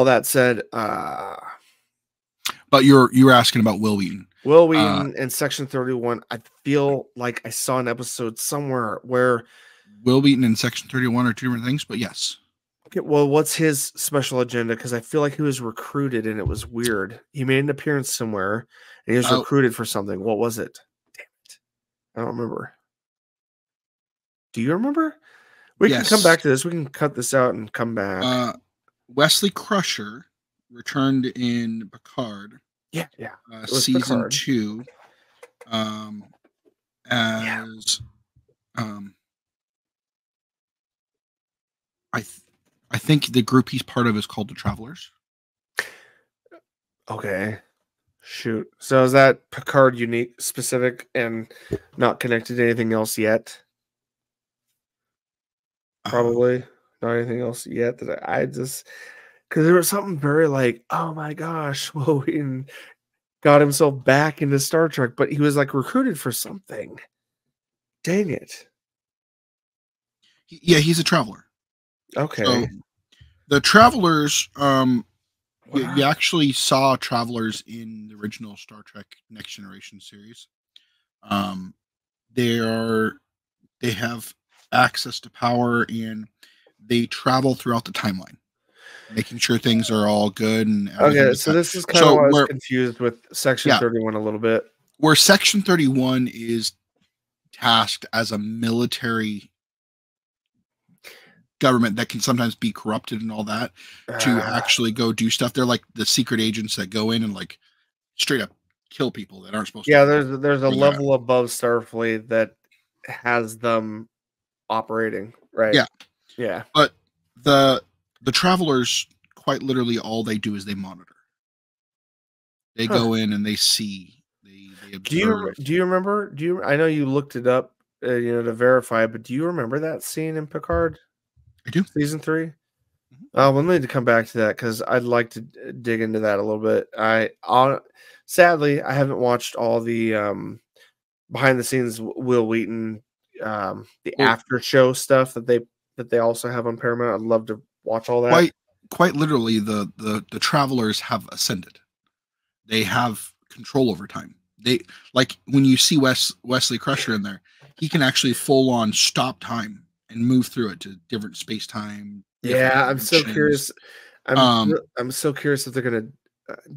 that said, but you're asking about Will Wheaton. Will Wheaton in Section 31. I feel like I saw an episode somewhere where Will Wheaton and Section 31 are two different things, but yes. Okay, well, what's his special agenda? Because I feel like he was recruited and it was weird. He made an appearance somewhere and he was recruited for something. What was it? Damn it. I don't remember. Do you remember? We can come back to this. We can cut this out and come back. Wesley Crusher returned in Picard. Yeah. Season Picard. 2. I think the group he's part of is called the Travelers. Okay. Shoot. So is that Picard unique, specific, and not connected to anything else yet? Probably not anything else yet. That I just, because there was something very like, oh my gosh, Will Wheaton got himself back into Star Trek, but he was like recruited for something. Dang it. Yeah, he's a traveler. Okay. So the Travelers, you actually saw Travelers in the original Star Trek Next Generation series. They have access to power and they travel throughout the timeline, making sure things are all good. And okay, so this is kind of why I was confused with Section 31 a little bit. Where Section 31 is tasked as a military government that can sometimes be corrupted and all that to actually go do stuff. They're like the secret agents that go in and like straight up kill people that aren't supposed to. Yeah, there's a level above Starfleet that has them operating, right? Yeah. But the Travelers, quite literally, all they do is they monitor. They go in and they see. They observe. Do you remember? I know you looked it up, to verify, but do you remember that scene in Picard? I do. Season 3. We'll need to come back to that because I'd like to dig into that a little bit. Sadly, I haven't watched all the behind the scenes Will Wheaton, the after show stuff that they also have on Paramount. I'd love to watch all that. Quite literally, the Travelers have ascended. They have control over time. They, like when you see Wesley Crusher in there, he can actually full on stop time and move through it to different space time. Yeah, I'm so curious. I'm so curious if they're gonna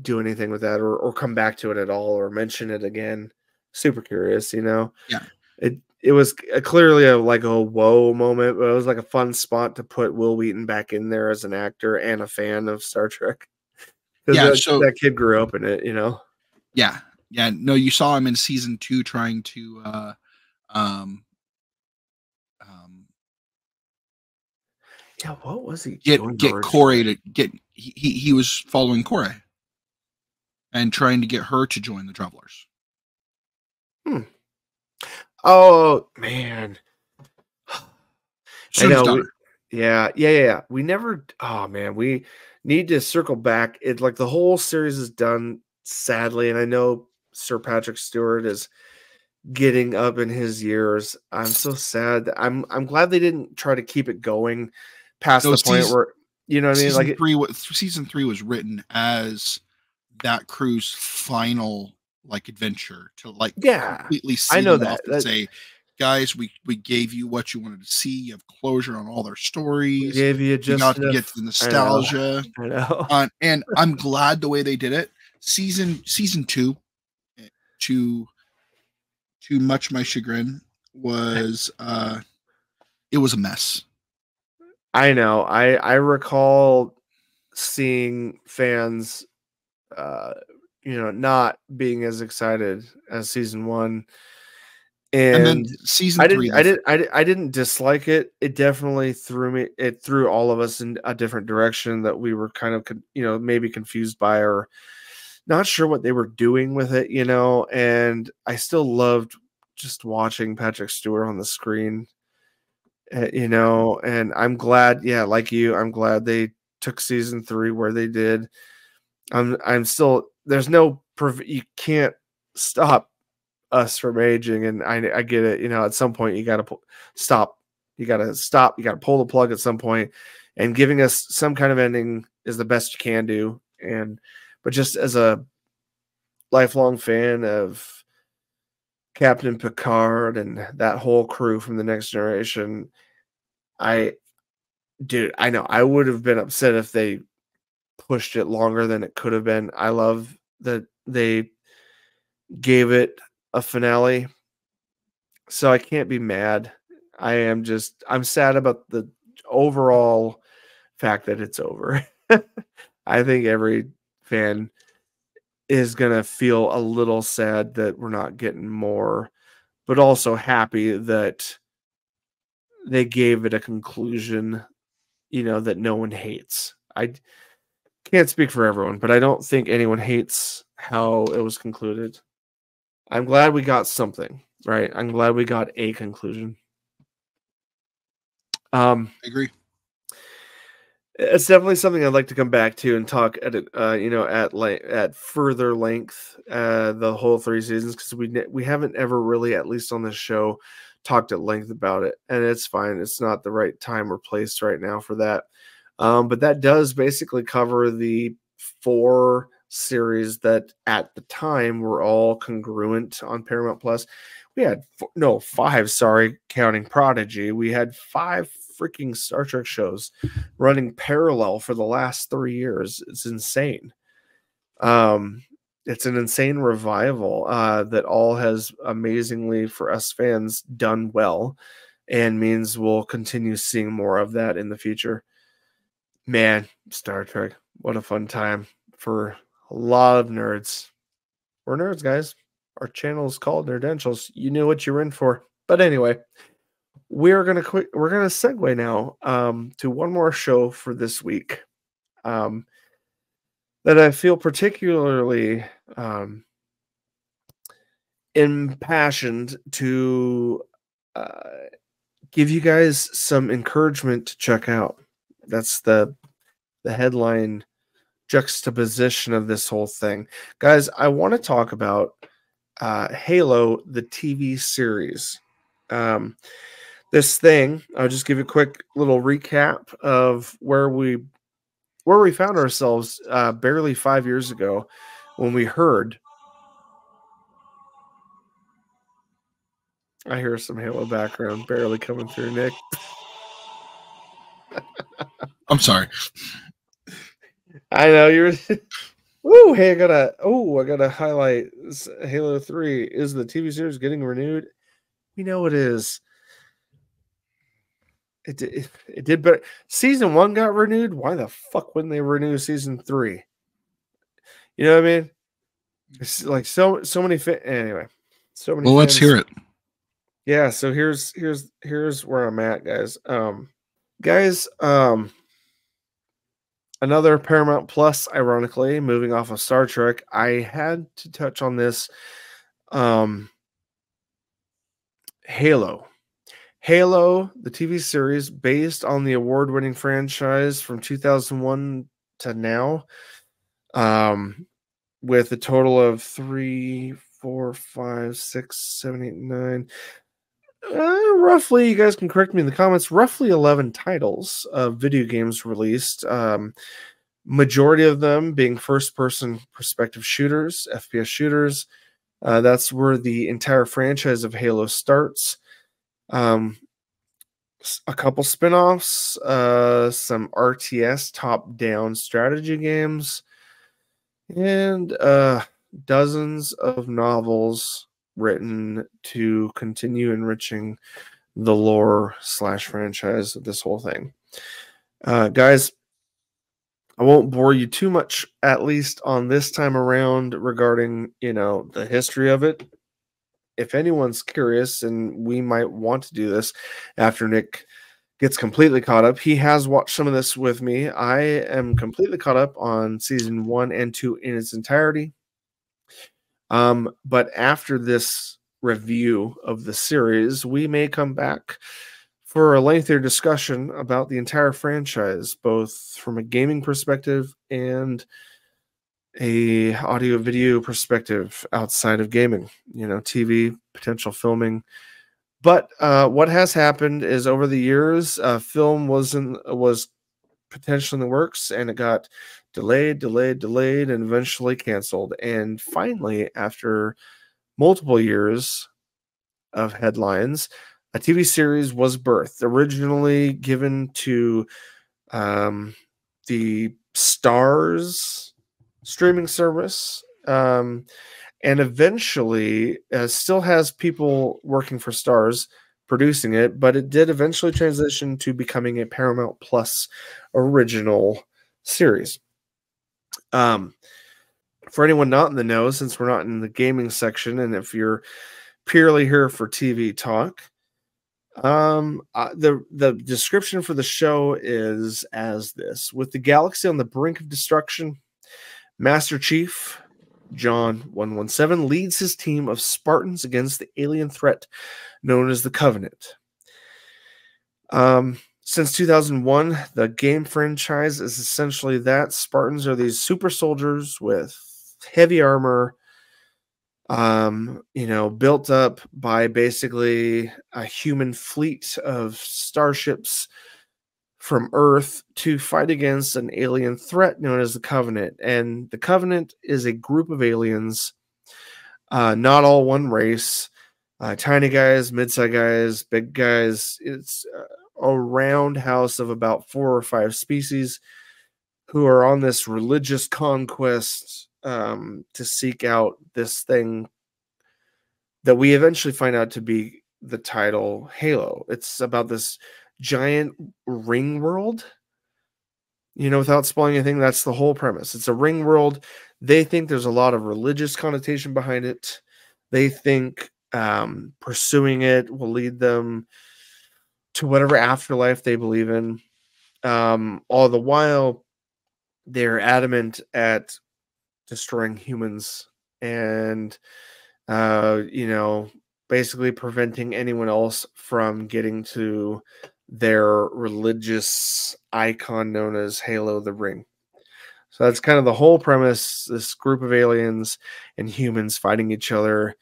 do anything with that or come back to it at all or mention it again. Super curious, Yeah. It was clearly a whoa moment, but it was like a fun spot to put Will Wheaton back in there as an actor and a fan of Star Trek. Because that kid grew up in it, Yeah. No, you saw him in season 2 trying to what was he get Corey to get? He was following Corey and trying to get her to join the Travelers. Oh man, I know. Yeah. We never. Oh man, we need to circle back. It's like the whole series is done, sadly, and I know Sir Patrick Stewart is getting up in his years. I'm so sad. I'm glad they didn't try to keep it going past the point where you know what I mean. Season 3 was written as that crew's final adventure to completely see I know them off and say, guys, we gave you what you wanted to see. You have closure on all their stories. We gave you just got to get to the nostalgia. I know. And I'm glad the way they did it. Season 2 to to much my chagrin, was it was a mess. I know. I recall seeing fans, not being as excited as season 1, And then and season 3, I didn't dislike it. It definitely threw all of us in a different direction that we were kind of maybe confused by, or not sure what they were doing with it, and I still loved just watching Patrick Stewart on the screen, and I'm glad, like you, I'm glad they took season 3 where they did. I'm still, there's no, you can't stop us from aging, and I get it. At some point you got to stop. You got to pull the plug at some point, and giving us some kind of ending is the best you can do. But just as a lifelong fan of Captain Picard and that whole crew from the Next Generation, I know I would have been upset if they pushed it longer than it could have been. I love that they gave it a finale, so I can't be mad. I'm sad about the overall fact that it's over. I think every fan is going to feel a little sad that we're not getting more, but also happy that they gave it a conclusion, that no one hates. I can't speak for everyone, but I don't think anyone hates how it was concluded. I'm glad we got something, right? I'm glad we got a conclusion. I agree. It's definitely something I'd like to come back to and talk at at further length, the whole 3 seasons, because we haven't ever really, at least on this show, talked at length about it, and it's fine. It's not the right time or place right now for that. But that does basically cover the 4 series that at the time were all congruent on Paramount Plus. We had 5, sorry, counting Prodigy. We had 5 freaking Star Trek shows running parallel for the last 3 years. It's insane. It's an insane revival that all has amazingly, for us fans, done well, and means we'll continue seeing more of that in the future. Man, Star Trek, what a fun time for a lot of nerds. We're nerds, guys. Our channel is called Nerdentials. You knew what you were in for. But anyway, we're gonna segue now to one more show for this week that I feel particularly impassioned to give you guys some encouragement to check out. That's the headline juxtaposition of this whole thing. Guys, I want to talk about Halo, the TV series. This thing, I'll just give you a quick little recap of where we found ourselves barely 5 years ago when we heard. I hear some Halo background barely coming through, Nick. I'm sorry. I know you're. Ooh, hey, I gotta highlight Halo 3. Is the TV series getting renewed? We know it is. It did better. Season 1 got renewed. Why the fuck wouldn't they renew season 3? You know what I mean? It's like so many anyway. So many. Well, let's hear it. Yeah, so here's where I'm at, guys. Another Paramount Plus, ironically, moving off of Star Trek. I had to touch on this. Halo, the TV series based on the award-winning franchise from 2001 to now, with a total of 3, 4, 5, 6, 7, 8, 9. Roughly, you guys can correct me in the comments, roughly 11 titles of video games released. Majority of them being first-person perspective shooters, FPS shooters. That's where the entire franchise of Halo starts. A couple spin-offs, some RTS top-down strategy games, and dozens of novels written to continue enriching the lore / franchise of this whole thing. Guys, I won't bore you too much, at least on this time around, regarding, the history of it. If anyone's curious, and we might want to do this after Nick gets completely caught up, he has watched some of this with me. I am completely caught up on season 1 and 2 in its entirety. But after this review of the series, we may come back for a lengthier discussion about the entire franchise, both from a gaming perspective and a audio video perspective outside of gaming, TV, potential filming. But what has happened is, over the years, film was potentially in the works, and it got delayed, and eventually canceled. And finally, after multiple years of headlines, a TV series was birthed, originally given to the Stars streaming service, and eventually still has people working for Stars producing it, but it did eventually transition to becoming a Paramount Plus original series. For anyone not in the know, since we're not in the gaming section, and if you're purely here for TV talk, the description for the show is as this: with the galaxy on the brink of destruction, Master Chief John 117 leads his team of Spartans against the alien threat known as the Covenant. Since 2001, the game franchise is essentially that. Spartans are these super soldiers with heavy armor, built up by basically a human fleet of starships from Earth to fight against an alien threat known as the Covenant. And the Covenant is a group of aliens, not all one race, tiny guys, mid-sized guys, big guys. It's a roundhouse of about 4 or 5 species who are on this religious conquest to seek out this thing that we eventually find out to be the title Halo. It's about this giant ring world. Without spoiling anything, that's the whole premise. It's a ring world. They think there's a lot of religious connotation behind it. They think pursuing it will lead them to whatever afterlife they believe in. All the while, they're adamant at destroying humans and, basically preventing anyone else from getting to their religious icon known as Halo the Ring. So that's kind of the whole premise. This group of aliens and humans fighting each other.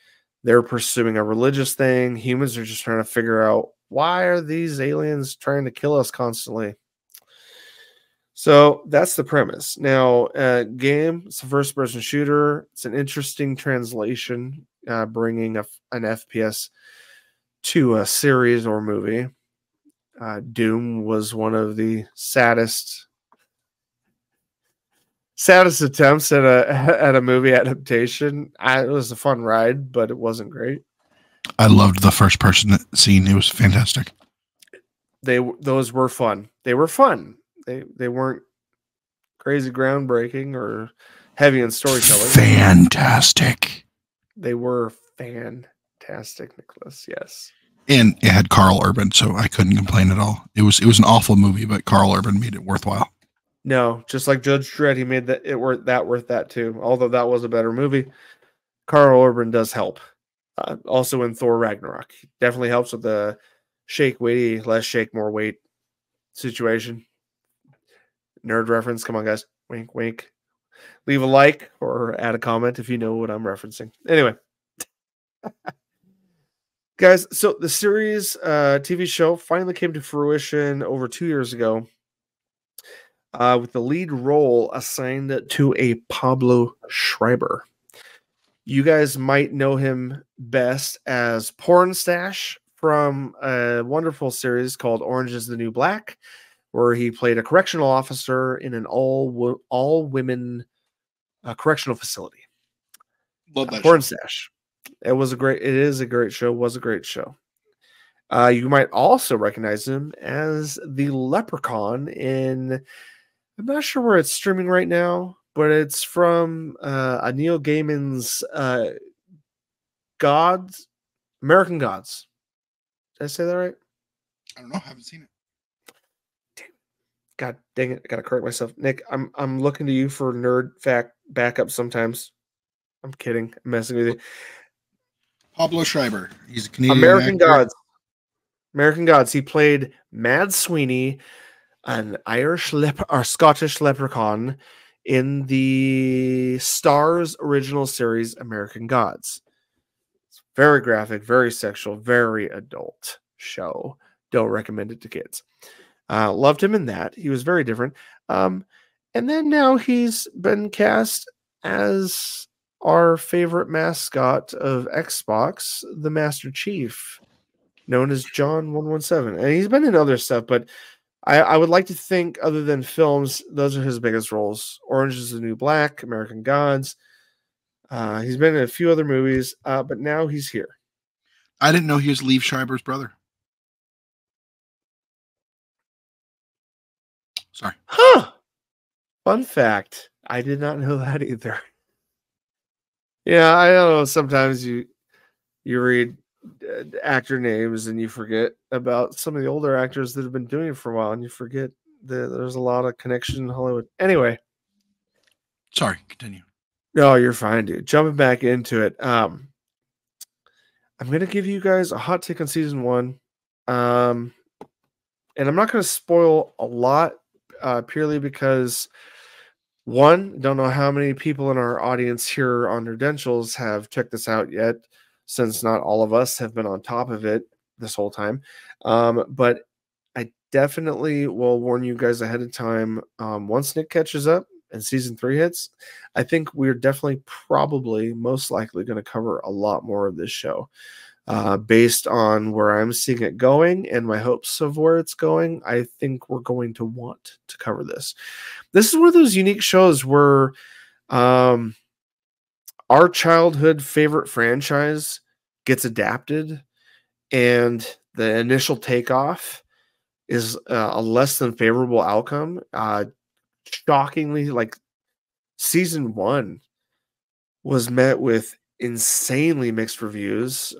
They're pursuing a religious thing. Humans are just trying to figure out, why are these aliens trying to kill us constantly? So that's the premise. Now, game, it's a first-person shooter. It's an interesting translation, bringing an FPS to a series or movie. Doom was one of the saddest attempts at a movie adaptation. It was a fun ride, but it wasn't great. I loved the first person scene. It was fantastic. Those were fun. They were fun. They weren't crazy groundbreaking or heavy in storytelling. Fantastic. They were fantastic, Nicholas. Yes. And it had Carl Urban, so I couldn't complain at all. It was an awful movie, but Carl Urban made it worthwhile. No, just like Judge Dredd, he made worth that too. Although that was a better movie, Carl Urban does help. Also in Thor Ragnarok, he definitely helps with the shake weighty, less shake, more weight situation. Nerd reference. Come on, guys. Wink, wink. Leave a like or add a comment if you know what I'm referencing. Anyway. Guys, so the series TV show finally came to fruition over 2 years ago with the lead role assigned to a Pablo Schreiber. You guys might know him best as Pornstache from a wonderful series called Orange is the New Black, where he played a correctional officer in an all-women correctional facility. Love that Pornstache. It is a great show, was a great show. You might also recognize him as the Leprechaun in, I'm not sure where it's streaming right now, but it's from a Neil Gaiman's Gods, American Gods. Did I say that right? I don't know. Haven't seen it. God dang it! I gotta correct myself, Nick. I'm looking to you for nerd fact backup sometimes. I'm kidding. I'm messing with you. Pablo Schreiber. He's a Canadian American actor. Gods. American Gods. He played Mad Sweeney, an Irish or Scottish leprechaun in the Starz original series American Gods. It's very graphic, very sexual, very adult show. Don't recommend it to kids. Loved him in that. He was very different. And then now he's been cast as our favorite mascot of Xbox, the Master Chief, known as John 117. And he's been in other stuff, but I would like to think, other than films, those are his biggest roles. Orange is the New Black, American Gods. He's been in a few other movies, but now he's here. I didn't know he was Liev Schreiber's brother. Sorry. Huh. Fun fact. I did not know that either. Yeah, I don't know. Sometimes you read actor names and you forget about some of the older actors that have been doing it for a while, and you forget that there's a lot of connection in Hollywood. Anyway. Sorry, continue. No, you're fine, dude. Jumping back into it. I'm going to give you guys a hot take on season 1. And I'm not going to spoil a lot purely because, one, don't know how many people in our audience here on Nerdentials have checked this out yet, since not all of us have been on top of it this whole time. But I definitely will warn you guys ahead of time. Once Nick catches up and season 3 hits, I think we're definitely probably most likely going to cover a lot more of this show. Based on where I'm seeing it going and my hopes of where it's going, I think we're going to want to cover this. This is one of those unique shows where our childhood favorite franchise gets adapted, and the initial takeoff is a less than favorable outcome. Shockingly, like season 1 was met with insanely mixed reviews,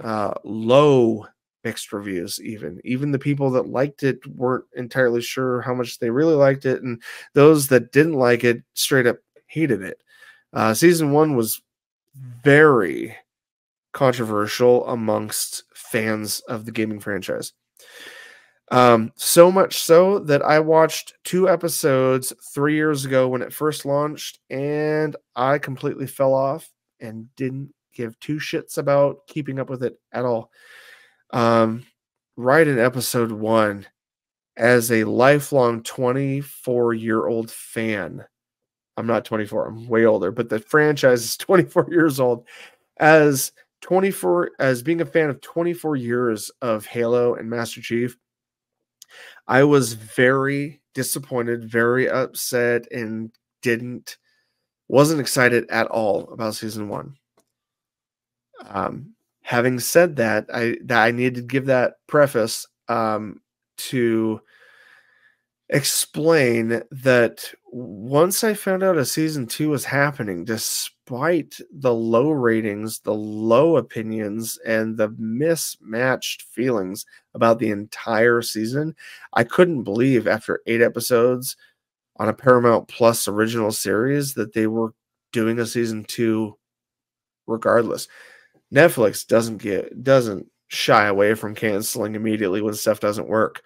low mixed reviews. Even the people that liked it weren't entirely sure how much they really liked it, and those that didn't like it straight up hated it. Season 1 was very controversial amongst fans of the gaming franchise. So much so that I watched 2 episodes 3 years ago when it first launched, and I completely fell off and didn't give 2 shits about keeping up with it at all. Right in episode 1, as a lifelong 24-year-old fan, I'm not 24, I'm way older, but the franchise is 24 years old. As being a fan of 24 years of Halo and Master Chief, I was very disappointed, very upset, and wasn't excited at all about season 1. Having said that, I needed to give that preface to explain that once I found out a season 2 was happening, despite the low ratings, the low opinions, and the mismatched feelings about the entire season, I couldn't believe after 8 episodes on a Paramount Plus original series that they were doing a season 2 regardless. Netflix doesn't shy away from canceling immediately when stuff doesn't work.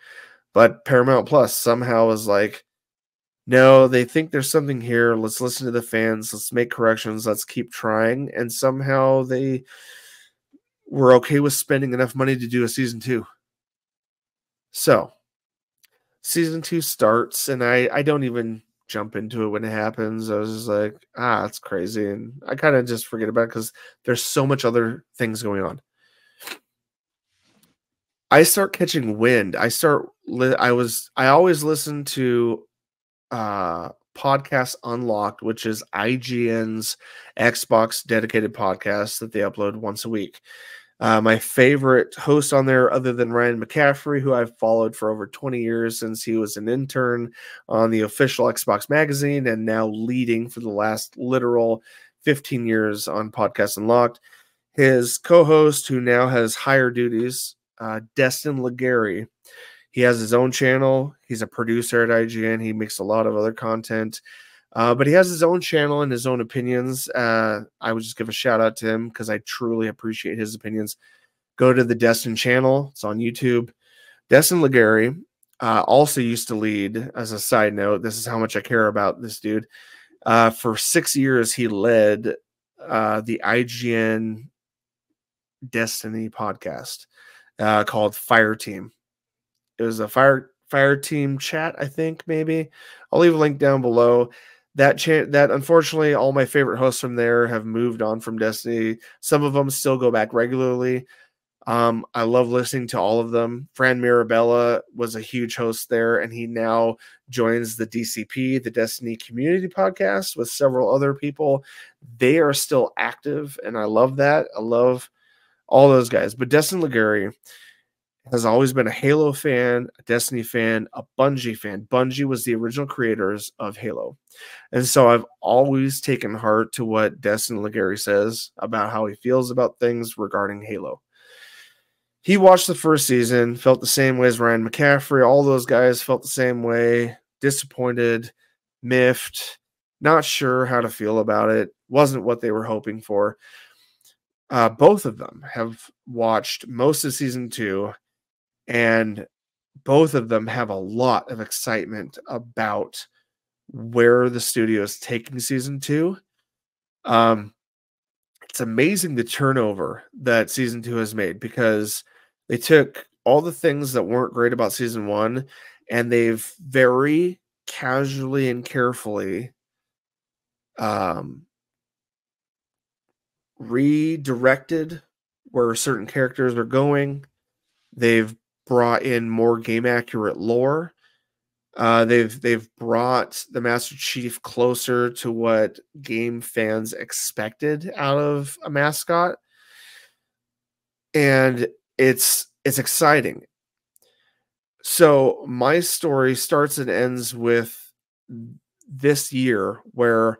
But Paramount Plus somehow is like, no, they think there's something here. Let's listen to the fans. Let's make corrections. Let's keep trying. And somehow they were okay with spending enough money to do a season 2. So season 2 starts, and I don't even jump into it when it happens. I was just like, it's crazy. And I kind of just forget about it because there's so much other things going on. I start catching wind. I always listen to Podcast Unlocked, which is IGN's Xbox dedicated podcast that they upload once a week. My favorite host on there, other than Ryan McCaffrey, who I've followed for over 20 years since he was an intern on the official Xbox magazine and now leading for the last literal 15 years on Podcast Unlocked. His co-host, who now has higher duties, Destin Legary. He has his own channel. He's a producer at IGN. He makes a lot of other content. But he has his own channel and his own opinions. I would just give a shout out to him because I truly appreciate his opinions. Go to the Destin channel. It's on YouTube. Destin Legary also used to lead, as a side note, this is how much I care about this dude. For 6 years, he led the IGN Destiny podcast called Fire Team. It was a fire team chat, I think, maybe. I'll leave a link down below. That unfortunately, all my favorite hosts from there have moved on from Destiny. Some of them still go back regularly. I love listening to all of them. Fran Mirabella was a huge host there, and he now joins the DCP, the Destiny Community Podcast, with several other people. They are still active, and I love that. I love all those guys. But Destin Legary has always been a Halo fan, a Destiny fan, a Bungie fan. Bungie was the original creators of Halo. And so I've always taken heart to what Destin Legary says about how he feels about things regarding Halo. He watched the first season, felt the same way as Ryan McCaffrey. All those guys felt the same way, disappointed, miffed, not sure how to feel about it. Wasn't what they were hoping for. Both of them have watched most of season 2. And both of them have a lot of excitement about where the studio is taking season 2. It's amazing the turnover that season 2 has made, because they took all the things that weren't great about season 1 and they've very casually and carefully redirected where certain characters are going. They've brought in more game accurate lore. They've brought the Master Chief closer to what game fans expected out of a mascot, and it's exciting. So my story starts and ends with this year, where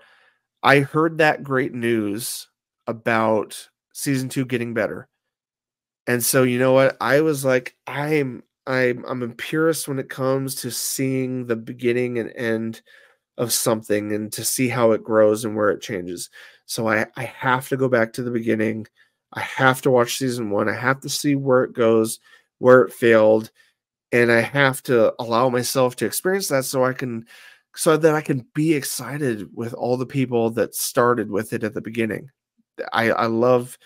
I heard that great news about season 2 getting better. And so, you know what? I was like, I'm a purist when it comes to seeing the beginning and end of something and to see how it grows and where it changes. So I have to go back to the beginning. I have to watch season 1. I have to see where it goes, where it failed, and I have to allow myself to experience that so that I can be excited with all the people that started with it at the beginning. I love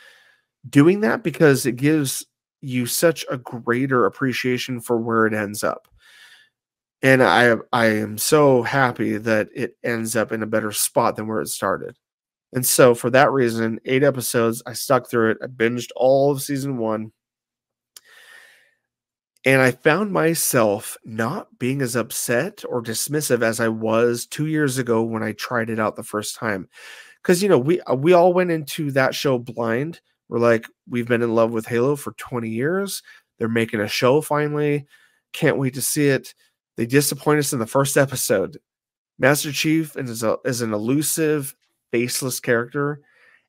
doing that because it gives you such a greater appreciation for where it ends up. And I am so happy that it ends up in a better spot than where it started. And so for that reason, 8 episodes, I stuck through it. I binged all of season 1. And I found myself not being as upset or dismissive as I was 2 years ago when I tried it out the first time. Because, you know, we all went into that show blind. We're like, we've been in love with Halo for 20 years. They're making a show finally. Can't wait to see it. They disappoint us in the first episode. Master Chief is an elusive, faceless character,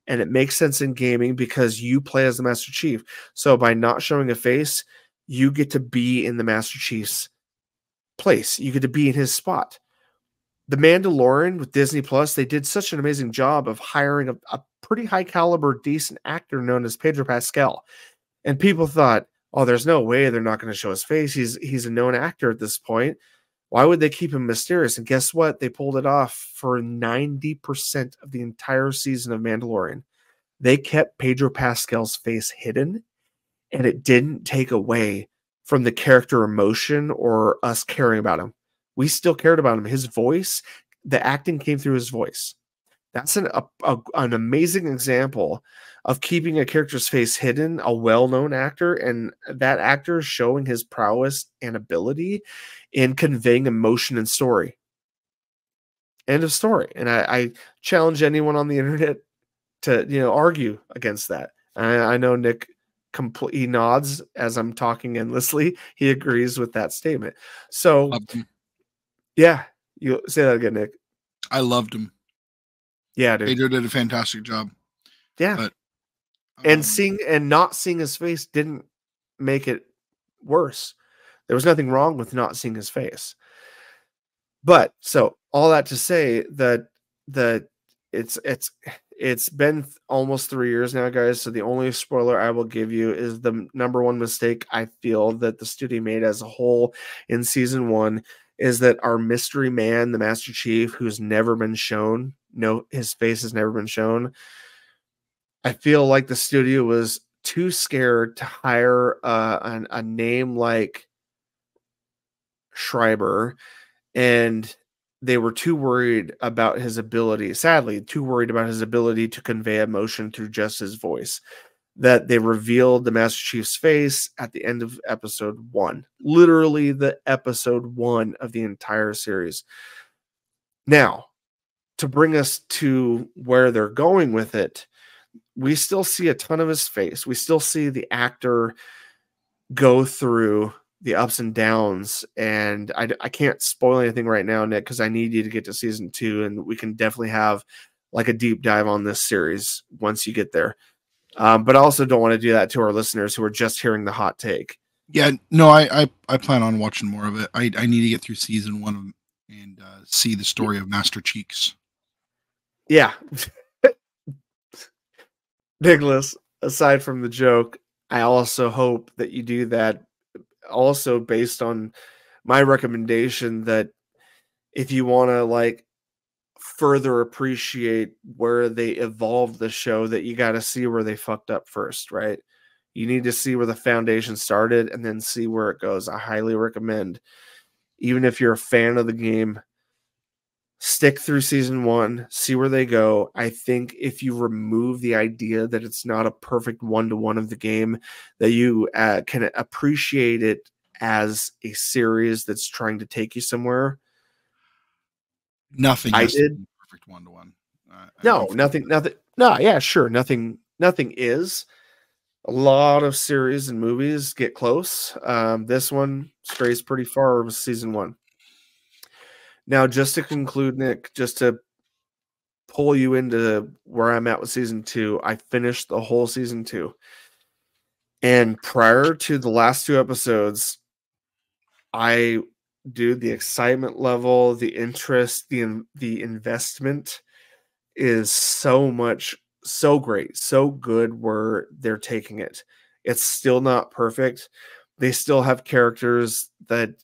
and it makes sense in gaming because you play as the Master Chief. So by not showing a face, you get to be in the Master Chief's place. You get to be in his spot. The Mandalorian with Disney Plus, they did such an amazing job of hiring a pretty high caliber, decent actor known as Pedro Pascal. And people thought, oh, there's no way they're not going to show his face. He's a known actor at this point. Why would they keep him mysterious? And guess what? They pulled it off for 90% of the entire season of Mandalorian. They kept Pedro Pascal's face hidden, and it didn't take away from the character emotion or us caring about him. We still cared about him. His voice, the acting came through his voice. That's an amazing example of keeping a character's face hidden, a well-known actor, and that actor showing his prowess and ability in conveying emotion and story. End of story. And I challenge anyone on the internet to argue against that. I know Nick he nods as I'm talking endlessly. He agrees with that statement. So yeah, you say that again, Nick. I loved him. Yeah, dude. Pedro did a fantastic job. Yeah. But, and not seeing his face didn't make it worse. There was nothing wrong with not seeing his face. But so all that to say that it's been almost 3 years now, guys. So the only spoiler I will give you is the number one mistake I feel that the studio made as a whole in season 1 is that our mystery man, the Master Chief, who's never been shown, his face has never been shown. I feel like the studio was too scared to hire a name like Schreiber, and they were too worried about his ability, sadly, too worried about his ability to convey emotion through just his voice, that they revealed the Master Chief's face at the end of episode 1. Literally the episode 1 of the entire series. Now, to bring us to where they're going with it, we still see a ton of his face. We still see the actor go through the ups and downs, and I can't spoil anything right now, Nick, because I need you to get to season 2, and we can definitely have like a deep dive on this series once you get there. But I also don't want to do that to our listeners who are just hearing the hot take. Yeah, no, I plan on watching more of it. I need to get through season 1 and see the story of Master Cheeks. Yeah. Nicholas, aside from the joke, I also hope that you do that also based on my recommendation that if you want to like further appreciate where they evolved the show, that you got to see where they fucked up first, right? You need to see where the foundation started and then see where it goes. I highly recommend, even if you're a fan of the game, stick through season 1, see where they go. I think if you remove the idea that it's not a perfect one-to-one of the game, that you can appreciate it as a series that's trying to take you somewhere. Nothing has to be perfect one-to-one. No, nothing. No, yeah, sure. Nothing is. A lot of series and movies get close. This one strays pretty far with season 1. Now, just to conclude, Nick, just to pull you into where I'm at with season 2, I finished the whole season 2. And prior to the last 2 episodes, the excitement level, the interest, the investment is so great, so good where they're taking it. It's still not perfect. They still have characters that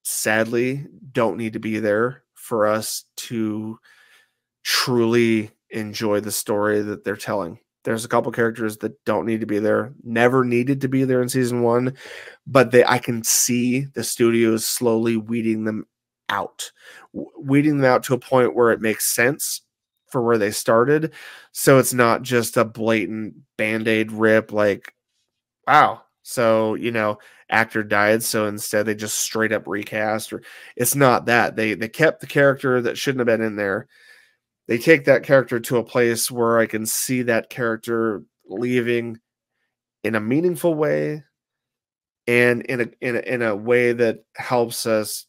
sadly don't need to be there for us to truly enjoy the story that they're telling. There's a couple characters that don't need to be there, never needed to be there in season 1, but I can see the studios slowly weeding them out to a point where it makes sense for where they started. So it's not just a blatant Band-Aid rip like, wow, so, actor died, so instead they just straight up recast. Or it's not that. They kept the character that shouldn't have been in there. They take that character to a place where I can see that character leaving in a meaningful way and in a way that helps us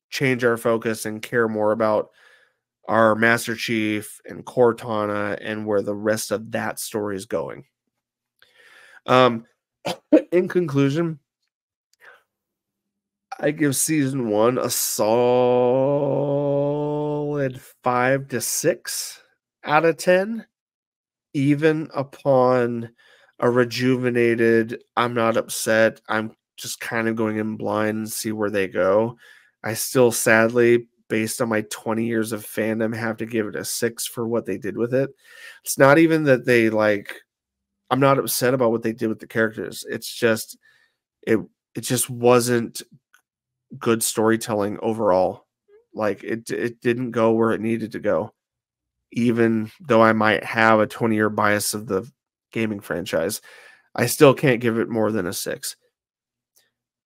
change our focus and care more about our Master Chief and Cortana and where the rest of that story is going. In conclusion, I give season 1 a solid 5 to 6 out of 10, even upon a rejuvenated, I'm not upset, I'm just kind of going in blind and see where they go. I still, sadly, based on my 20 years of fandom, have to give it a 6 for what they did with it. It's not even that they I'm not upset about what they did with the characters. It's just, it just wasn't good storytelling overall. It didn't go where it needed to go, even though I might have a 20-year bias of the gaming franchise. I still can't give it more than a 6.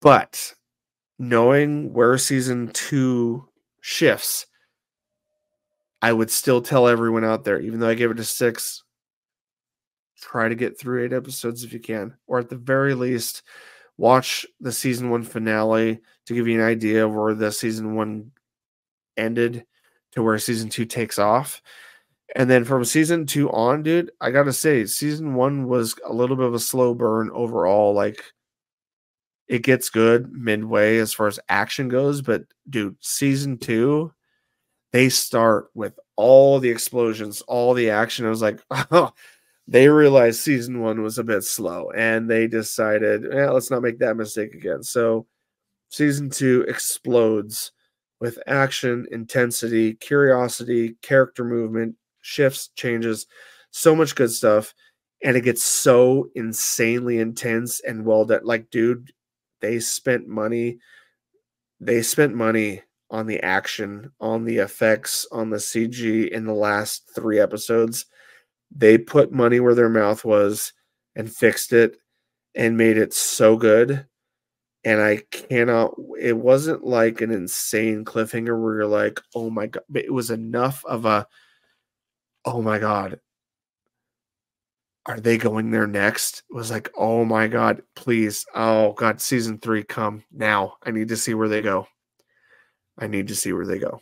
But knowing where season 2 shifts, I would still tell everyone out there, even though I gave it a 6, try to get through 8 episodes if you can, or at the very least, watch the season 1 finale to give you an idea of where the season 1 ended to where season 2 takes off. And then from season 2 on, dude, I gotta say, season 1 was a little bit of a slow burn overall. Like, it gets good midway as far as action goes, but dude, season 2, they start with all the explosions, all the action. I was like, oh, they realized season 1 was a bit slow, and they decided, let's not make that mistake again. So season 2 explodes with action, intensity, curiosity, character movement, shifts, changes, so much good stuff. And it gets so insanely intense and well done. Like, dude, they spent money. They spent money on the action, on the effects, on the CG in the last 3 episodes. They put money where their mouth was and fixed it and made it so good. And I cannot, it wasn't like an insane cliffhanger where you're like, oh my God, but it was enough of a, oh my God, are they going there next? It was like, oh my God, please. Oh God, season 3, come now. I need to see where they go. I need to see where they go.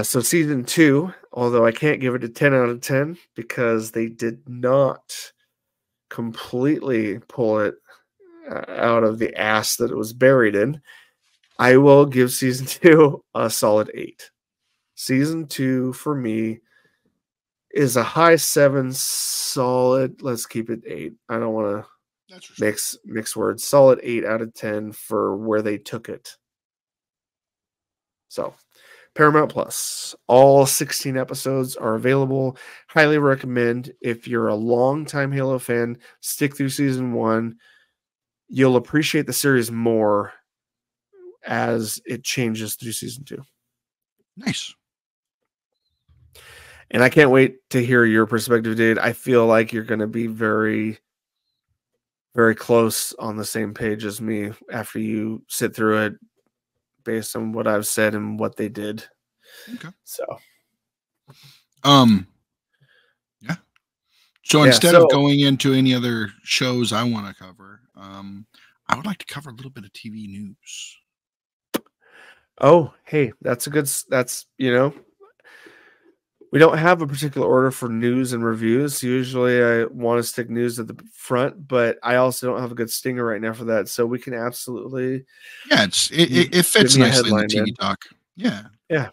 So season 2, although I can't give it a 10 out of 10 because they did not completely pull it out of the ass that it was buried in, I will give season 2 a solid 8. Season 2 for me is a high 7, solid. Let's keep it 8. I don't want to mix words. Solid 8 out of 10 for where they took it. So, Paramount Plus. All 16 episodes are available. Highly recommend. If you're a longtime Halo fan, stick through season 1. You'll appreciate the series more as it changes through season 2. Nice. And I can't wait to hear your perspective, dude. I feel like you're going to be very, very close on the same page as me after you sit through it based on what I've said and what they did. Okay. So, yeah. So instead of going into any other shows I want to cover, I would like to cover a little bit of TV news. Oh, hey, that's we don't have a particular order for news and reviews. Usually I want to stick news at the front, but I also don't have a good stinger right now for that. So we can absolutely. Yeah, it fits nicely in the TV talk. Yeah. Yeah.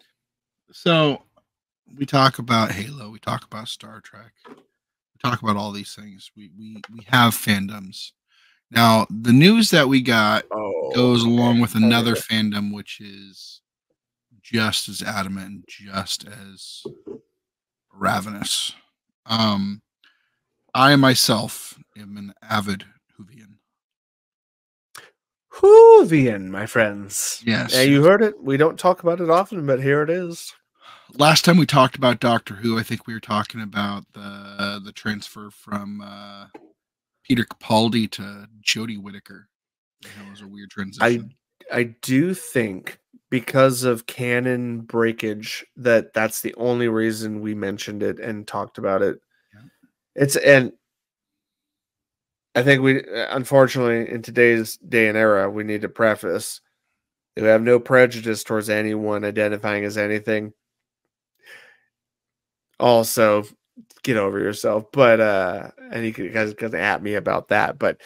So we talk about Halo. We talk about Star Trek. We talk about all these things. We have fandoms. Now, the news that we got goes along with another fandom, which is just as adamant and just as ravenous. I myself am an avid Whovian. Whovian, my friends. Yes. Yeah, you heard it. We don't talk about it often, but here it is. Last time we talked about Doctor Who, I think we were talking about the transfer from Peter Capaldi to Jodie Whittaker. That was a weird transition. I do think because of canon breakage that's the only reason we mentioned it and talked about it. Yeah. And I think we, unfortunately, in today's day and era, we need to preface that we have no prejudice towards anyone identifying as anything. Also, get over yourself. But and you guys can at me about that. But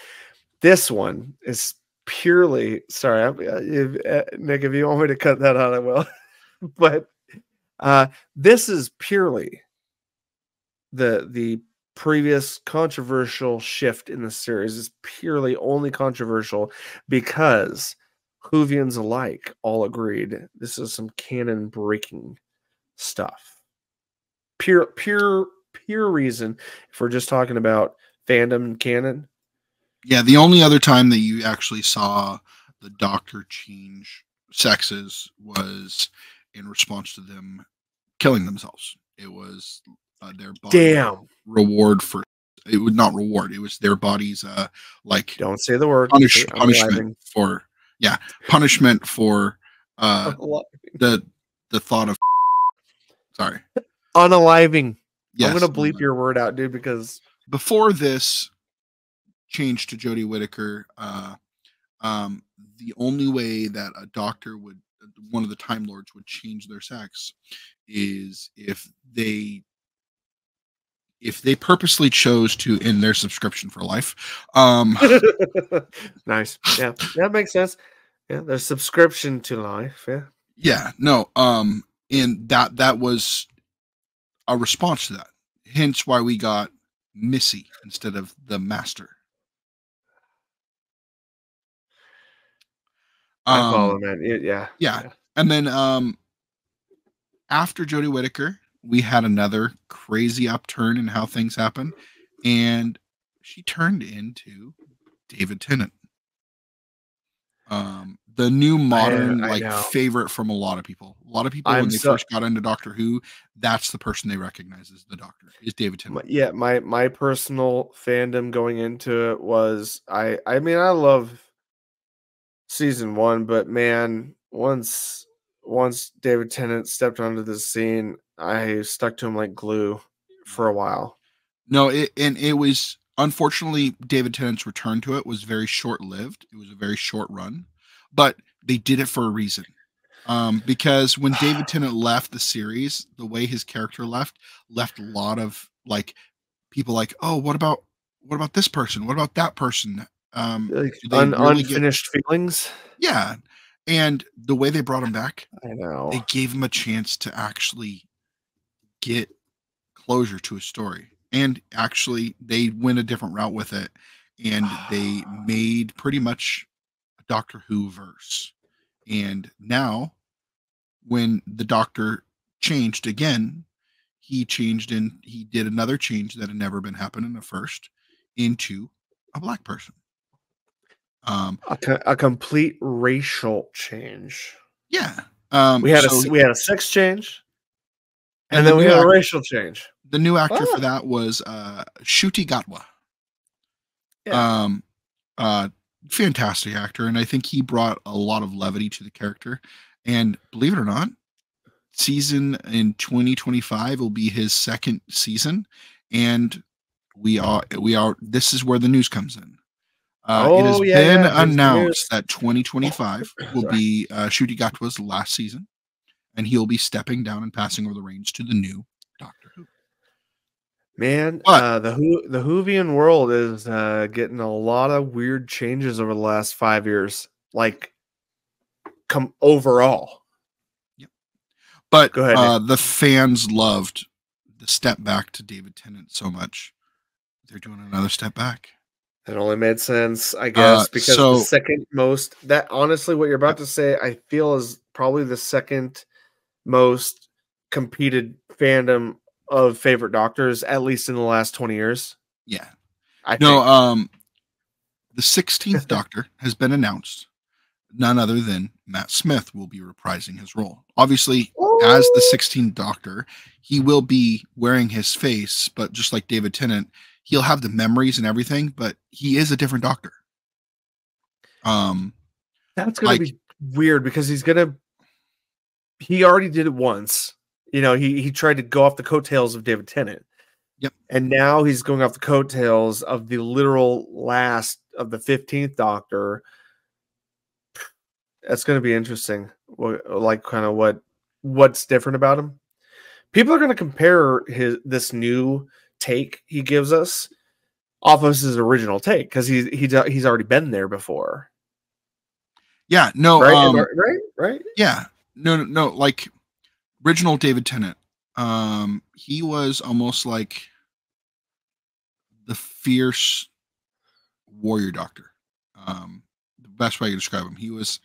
this one is purely, sorry, Nick, if you want me to cut that out, I will. But this is purely the previous controversial shift in the series is purely only controversial because Whovians alike all agreed this is some canon breaking stuff. Pure reason. If we're just talking about fandom and canon. Yeah, the only other time that you actually saw the Doctor change sexes was in response to them killing themselves. It was their body reward for it would not reward. It was their body's like don't say the word punishment for punishment for the the thought of sorry. Unaliving. Yes, I'm gonna bleep your word out, dude, because before this change to Jodie Whittaker, the only way that a doctor would, one of the Time Lords would change their sex is if they purposely chose to end their subscription for life. Nice. Yeah, that makes sense. Yeah, there's subscription to life. Yeah. Yeah, no. And that was a response to that. Hence why we got Missy instead of the Master. I follow, man. Yeah. And then after Jodie Whittaker, we had another crazy upturn in how things happen, and she turned into David Tennant. The new modern favorite from a lot of people. A lot of people when they first got into Doctor Who, that's the person they recognize as the Doctor, is David Tennant. Yeah, my personal fandom going into it was I mean I love season 1, but man, once David Tennant stepped onto the scene, I stuck to him like glue for a while. No, it was unfortunately David Tennant's return to it was very short-lived. It was a very short run, but they did it for a reason. Because when David Tennant left the series, the way his character left a lot of like people like, oh, what about this person? What about that person? Like unfinished feelings. Yeah. And the way they brought him back, I know, they gave him a chance to actually get closure to a story. And actually they went a different route with it. And they made pretty much a Doctor Who verse. And now when the Doctor changed again, he changed and he did another change that had never been happened in the first into a black person. A complete racial change. Yeah. We had a sex change, and then we had a racial change. The new actor for that was Ncuti Gatwa. Yeah. Fantastic actor, and I think he brought a lot of levity to the character. And believe it or not, season in 2025 will be his second season, and we are. This is where the news comes in. It has been announced that 2025 will be Ncuti Gatwa's last season, and he'll be stepping down and passing over the reins to the new Doctor Who. Man, the Whovian world is getting a lot of weird changes over the last 5 years. Like, overall. Yep. But go ahead, the fans loved the step back to David Tennant so much. They're doing another step back. It only made sense, I guess, because the second most, that honestly, what you're about to say, I feel is probably the second most competed fandom of favorite Doctors, at least in the last 20 years. Yeah. The 16th Doctor has been announced. None other than Matt Smith will be reprising his role. Obviously, as the 16th Doctor, he will be wearing his face, but just like David Tennant, he'll have the memories and everything, but he is a different Doctor. That's going to be weird because he already did it once. You know, he tried to go off the coattails of David Tennant. Yep. And now he's going off the coattails of the literal last of the 15th Doctor. That's going to be interesting. Like kind of what's different about him. People are going to compare this new take he gives us off of his original take because he's already been there before. Yeah, no, right. Yeah, no. Like original David Tennant, he was almost like the fierce warrior Doctor. The best way to describe him, he was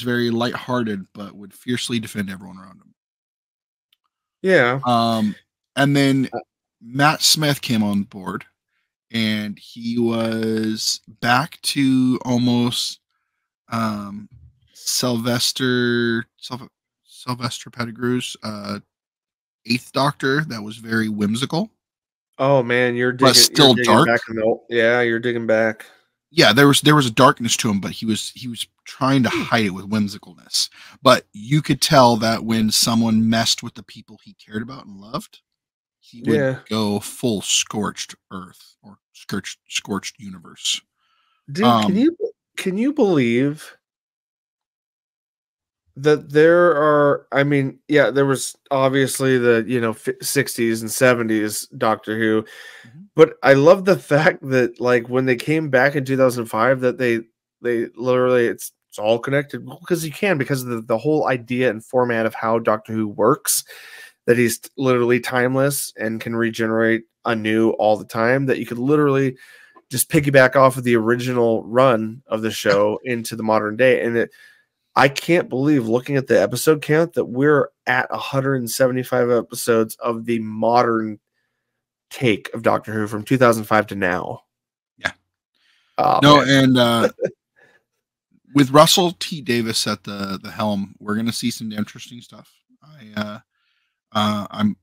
very lighthearted, but would fiercely defend everyone around him. Yeah. And then Matt Smith came on board, and he was back to almost Sylvester Pettigrew's 8th Doctor. That was very whimsical. Oh man, you're digging, but still you're digging dark. Back you're digging back. Yeah, there was a darkness to him, but he was trying to hide it with whimsicalness. But you could tell that when someone messed with the people he cared about and loved, he would Yeah. go full scorched earth or scorched universe. Dude, can you believe that there are, I mean, yeah, there was obviously the, 60s and 70s Doctor Who, Mhm. but I love the fact that like when they came back in 2005 that they literally it's all connected because you can because of the whole idea and format of how Doctor Who works, that he's literally timeless and can regenerate anew all the time, that you could literally just piggyback off of the original run of the show into the modern day. And I can't believe, looking at the episode count, that we're at 175 episodes of the modern take of Doctor Who from 2005 to now. Yeah. Oh, No, man. and with Russell T. Davis at the helm, we're gonna see some interesting stuff. I'm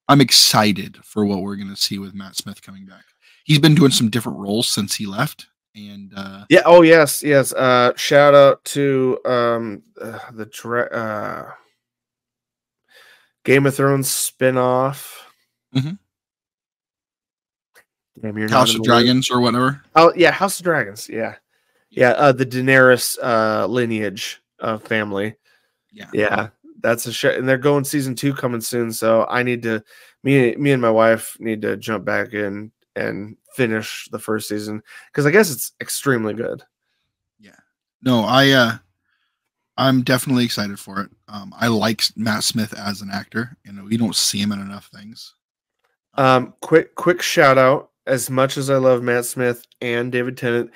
excited for what we're gonna see with Matt Smith coming back. He's been doing some different roles since he left, and Yeah. Oh, yes. Yes. Shout out to Game of Thrones spinoff. mm-hmm. Damn, you're not House in of the loop. Dragons or whatever. Oh, yeah. House of Dragons. Yeah. Yeah. The Daenerys lineage of family. Yeah. Yeah. That's a show. And they're going season 2 coming soon. So I need to, me and my wife need to jump back in and finish the first season because I guess it's extremely good. Yeah. No, I'm definitely excited for it. I like Matt Smith as an actor. We don't see him in enough things. Quick shout out. As much as I love Matt Smith and David Tennant,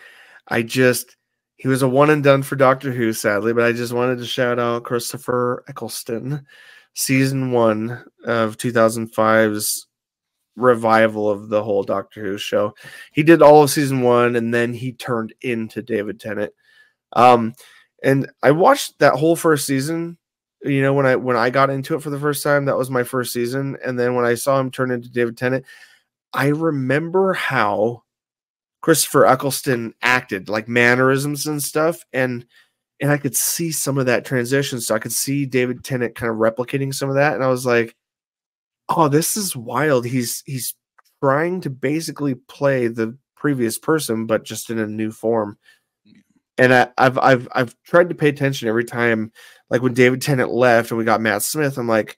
he was a one and done for Doctor Who, sadly, but I just wanted to shout out Christopher Eccleston, season 1 of 2005's revival of the whole Doctor Who show. He did all of season 1 and then he turned into David Tennant. And I watched that whole first season. When I got into it for the first time, that was my first season. And then when I saw him turn into David Tennant, I remember how Christopher Eccleston acted, like mannerisms and stuff, and I could see some of that transition. So I could see David Tennant kind of replicating some of that, and I was like, "Oh, this is wild." He's trying to basically play the previous person, but just in a new form. And I've tried to pay attention every time, like when David Tennant left and we got Matt Smith. I'm like,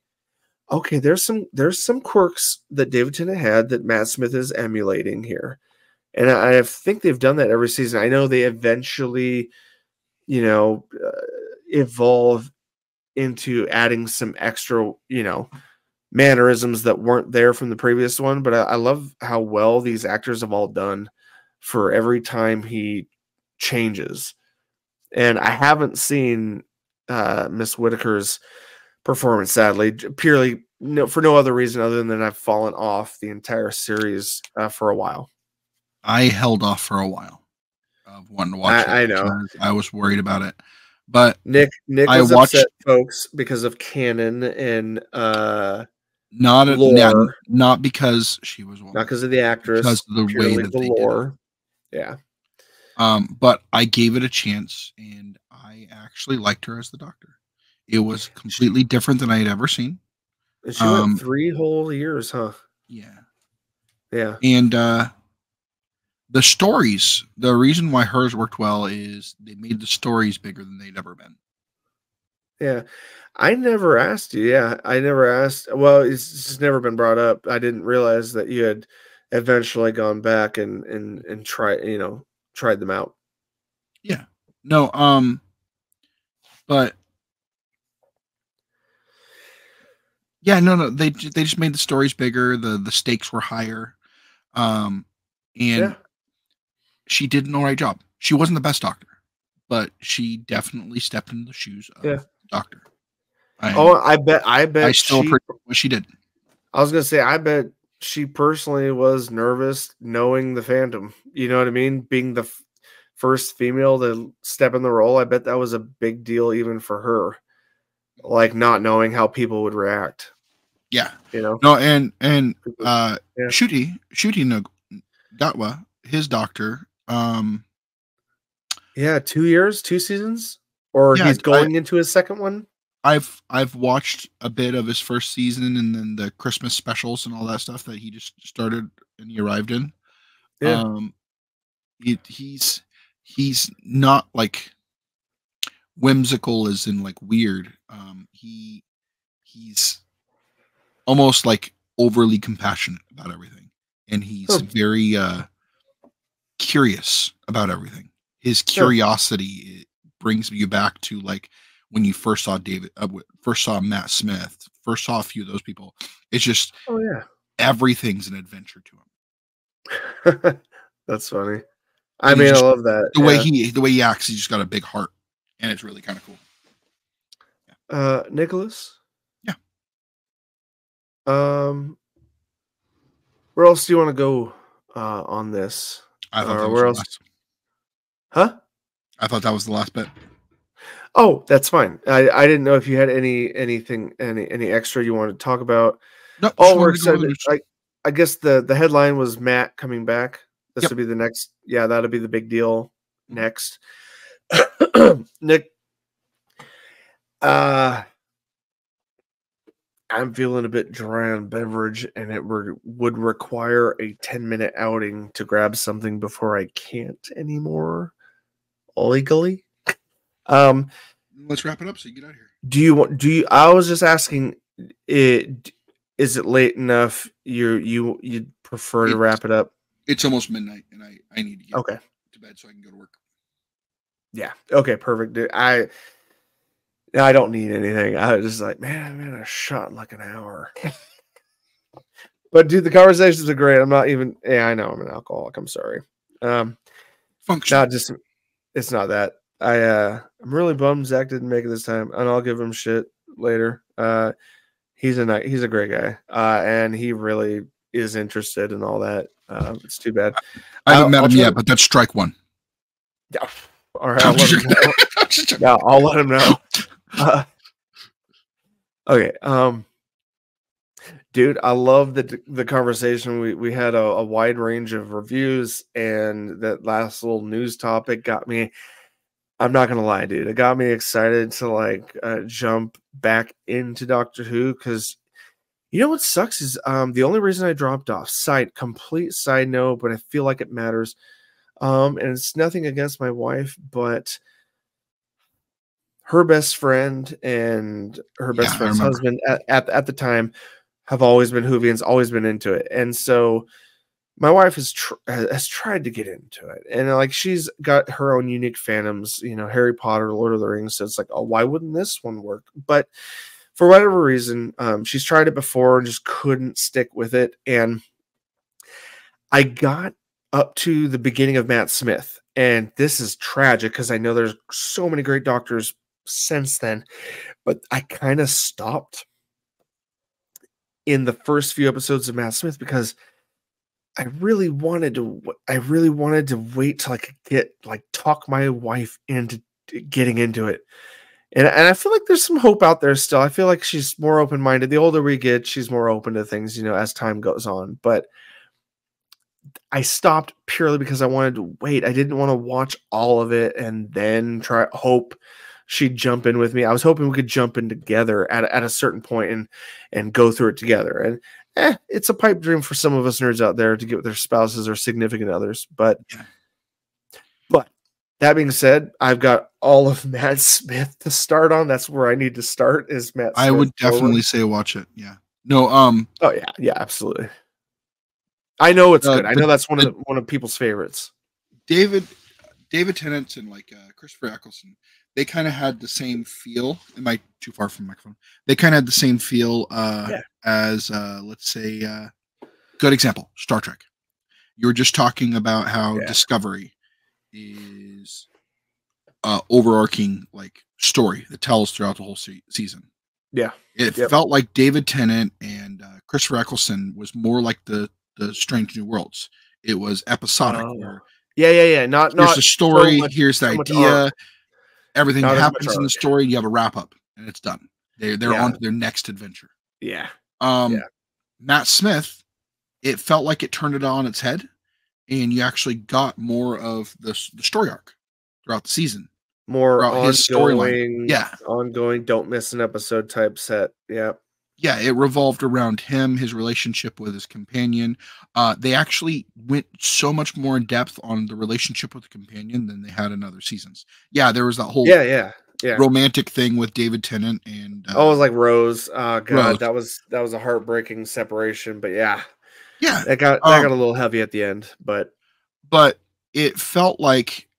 okay, there's some quirks that David Tennant had that Matt Smith is emulating here. And I think they've done that every season. I know they eventually, evolve into adding some extra, mannerisms that weren't there from the previous one. But I love how well these actors have all done for every time he changes. And I haven't seen Miss Whitaker's performance, sadly, purely for no other reason other than I've fallen off the entire series for a while. I held off for a while of wanting to watch it. I know. I was worried about it, but Nick I was watched upset, folks, because of canon and not lore, not because she was not because of the actress, because of the way purely that the they lore. did it. Yeah. But I gave it a chance, and I actually liked her as the Doctor. It was completely different than I had ever seen. And she went 3 whole years, huh? Yeah. Yeah. And the stories, the reason why hers worked well is they made the stories bigger than they'd ever been. Yeah. I never asked you. Yeah. I never asked. Well, it's just never been brought up. I didn't realize that you had eventually gone back and tried them out. Yeah. No, but yeah, no, they just made the stories bigger, the stakes were higher. And Yeah. she did an all right job. She wasn't the best Doctor, but she definitely stepped into the shoes of the Doctor. I bet I still appreciate what she did. I was gonna say, I bet she personally was nervous knowing the Phantom. You know what I mean? Being the first female to step in the role, I bet that was a big deal even for her. Like not knowing how people would react. Yeah. No, and Shuti no Gatwa his doctor. Yeah, 2 years, 2 seasons, or Yeah, he's going into his second one. I've watched a bit of his first season and then the Christmas specials and all that stuff that he just started and he arrived in. Yeah. Um, he's not like whimsical as in like weird. He's almost like overly compassionate about everything, and he's Huh. very curious about everything. His curiosity brings you back to like when you first saw first saw Matt Smith, first saw a few of those people. It's just Oh yeah. everything's an adventure to him. That's funny. I And he mean, I just love that. the way he acts, he's just got a big heart, and it's really kind of cool. Nicholas. Yeah. Where else do you want to go on this? I thought that was Where the else? last. Huh? I thought that was the last bit. Oh, that's fine. I didn't know if you had anything any extra you wanted to talk about. No, Oh, we're excited. I guess the headline was Matt coming back. This would be the next. Yeah, that'll be the big deal next. Nick, I'm feeling a bit dry on beverage, and it would require a 10-minute outing to grab something before I can't anymore legally. Let's wrap it up so you get out of here. Do you? I was just asking. Is it late enough? You'd prefer to wrap it up? It's almost midnight, and I need to get to bed so I can go to work. Yeah. Okay. Perfect. Dude, I don't need anything. I was just like, man, I'm in a shot in like an hour. But dude, the conversations are great. I'm not even. Yeah, I know I'm an alcoholic. I'm sorry. Function. Not just. It's not that. I'm really bummed Zach didn't make it this time, and I'll give him shit later. He's a great guy, and he really is interested in all that. It's too bad. I haven't met him yet, but that's strike one. Yeah. All right. I'll let him know. Yeah, I'll let him know. Okay. Dude, I love the conversation. We had a wide range of reviews, and that last little news topic got me. I'm not gonna lie, dude. It got me excited to like jump back into Doctor Who because you know what sucks is the only reason I dropped off. Complete side note, but I feel like it matters. And it's nothing against my wife, but her best friend and her best friend's husband at the time have always been Whovians, always been into it, and so my wife has tried to get into it, and like she's got her own unique fandoms, you know, Harry Potter, Lord of the Rings. So it's like, oh, why wouldn't this one work? But for whatever reason, she's tried it before and just couldn't stick with it. And I got up to the beginning of Matt Smith, and this is tragic because I know there's so many great doctors since then, but I kind of stopped in the first few episodes of Matt Smith because I really wanted to wait till I could talk my wife into getting into it. And I feel like there's some hope out there still. I feel like she's more open-minded. The older we get, she's more open to things, you know, as time goes on. But I stopped purely because I wanted to wait. I didn't want to watch all of it and then hope she'd jump in with me. I was hoping we could jump in together at a certain point and go through it together. And it's a pipe dream for some of us nerds out there to get with their spouses or significant others. But that being said, I've got all of Matt Smith to start on. That's where I need to start is Matt Smith. I would definitely say watch it. Yeah. No, oh yeah, absolutely. I know it's good. I know that's one of people's favorites. David Tennant and like Christopher Eccleston, they kind of had the same feel. Am I too far from the microphone? They kind of had the same feel as let's say good example, Star Trek. You were just talking about how Discovery is overarching like story that tells throughout the whole season. Yeah. It felt like David Tennant and Christopher Eccleston was more like the Strange New Worlds. It was episodic. Yeah. Not here's the story. So much, here's the idea. Everything that happens in the story. You have a wrap up, and it's done. They're on to their next adventure. Yeah. Matt Smith. It felt like it turned it on its head, and you actually got more of the story arc throughout the season. More Throughout his storyline. ongoing, don't miss an episode type set. Yeah. Yeah, it revolved around him, his relationship with his companion. They actually went so much more in depth on the relationship with the companion than they had in other seasons. Yeah, there was that whole romantic thing with David Tennant and it was like Rose. God, Rose. that was a heartbreaking separation. But yeah, yeah, that got a little heavy at the end. But it felt like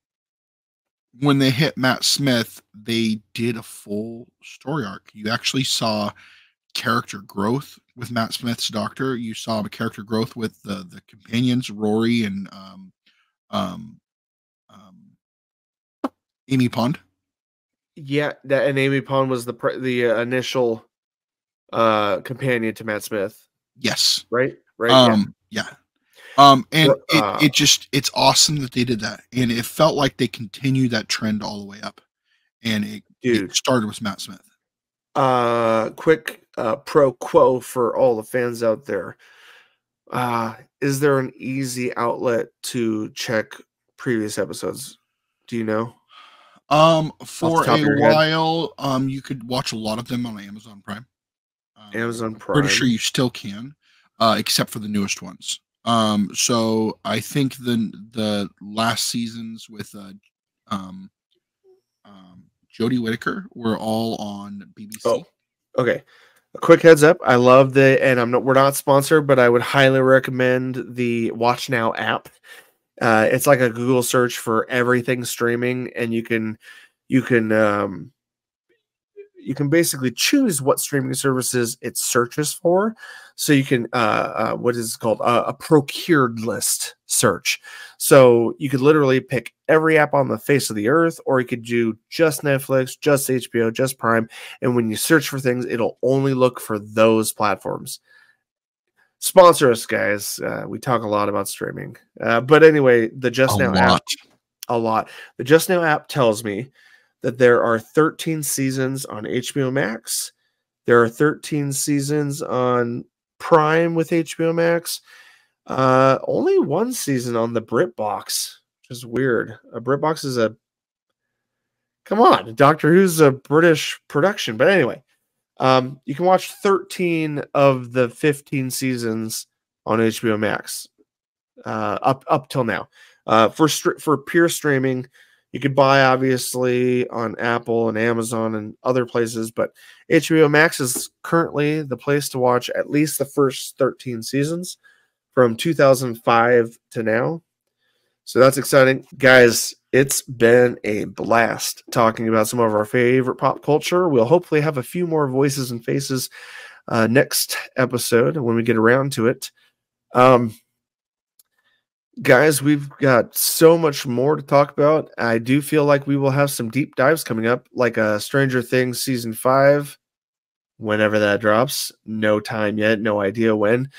when they hit Matt Smith, they did a full story arc. You actually saw character growth with Matt Smith's Doctor. You saw a character growth with the companions, Rory and Amy Pond. Yeah, and Amy Pond was the initial companion to Matt Smith. Yes. Right. Yeah. And it's awesome that they did that, and it felt like they continued that trend all the way up, and it started with Matt Smith. Quick pro quo for all the fans out there. Is there an easy outlet to check previous episodes? Do you know? For a while, you could watch a lot of them on Amazon Prime. Amazon Prime. Pretty sure you still can, except for the newest ones. So I think the last seasons with Jodie Whittaker were all on BBC. Oh, okay. A quick heads up. I love we're not sponsored, but I would highly recommend the Watch Now app. It's like a Google search for everything streaming, and you can basically choose what streaming services it searches for. So you can what is it called, a procured list search. So you could literally pick every app on the face of the earth, or you could do just Netflix, just HBO, just Prime, and when you search for things, it'll only look for those platforms. Sponsor us, guys. We talk a lot about streaming, but anyway, the Just Now app, a lot. The Just Now app tells me that there are 13 seasons on HBO Max. There are 13 seasons on Prime with HBO Max. Only one season on the BritBox, which is weird. A BritBox is come on, Doctor Who's a British production. But anyway, you can watch 13 of the 15 seasons on HBO Max up till now. For pure streaming, you could buy obviously on Apple and Amazon and other places, but HBO Max is currently the place to watch at least the first 13 seasons from 2005 to now. So that's exciting. Guys, it's been a blast talking about some of our favorite pop culture. We'll hopefully have a few more voices and faces next episode when we get around to it. Guys, we've got so much more to talk about. I do feel like we will have some deep dives coming up, like Stranger Things Season 5, whenever that drops. No time yet, no idea when.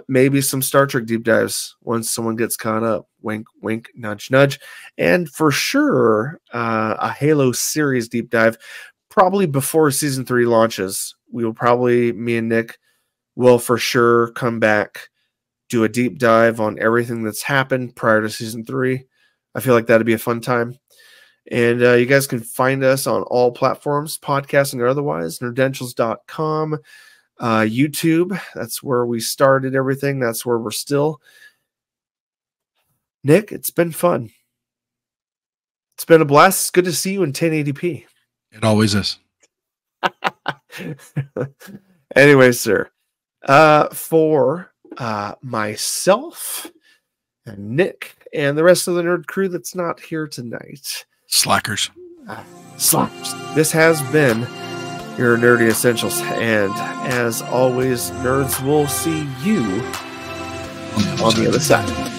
Maybe some Star Trek deep dives once someone gets caught up. Wink, wink, nudge, nudge. And for sure, a Halo series deep dive, probably before Season 3 launches. Me and Nick will for sure come back, do a deep dive on everything that's happened prior to Season 3. I feel like that'd be a fun time. And you guys can find us on all platforms, podcasting or otherwise, nerdentials.com, YouTube. That's where we started everything. That's where we're still. Nick, it's been fun. It's been a blast. It's good to see you in 1080p. It always is. Anyway, sir, for myself and Nick and the rest of the nerd crew that's not here tonight. Slackers. This has been your Nerdy Essentials. And as always, nerds, will see you on the other side.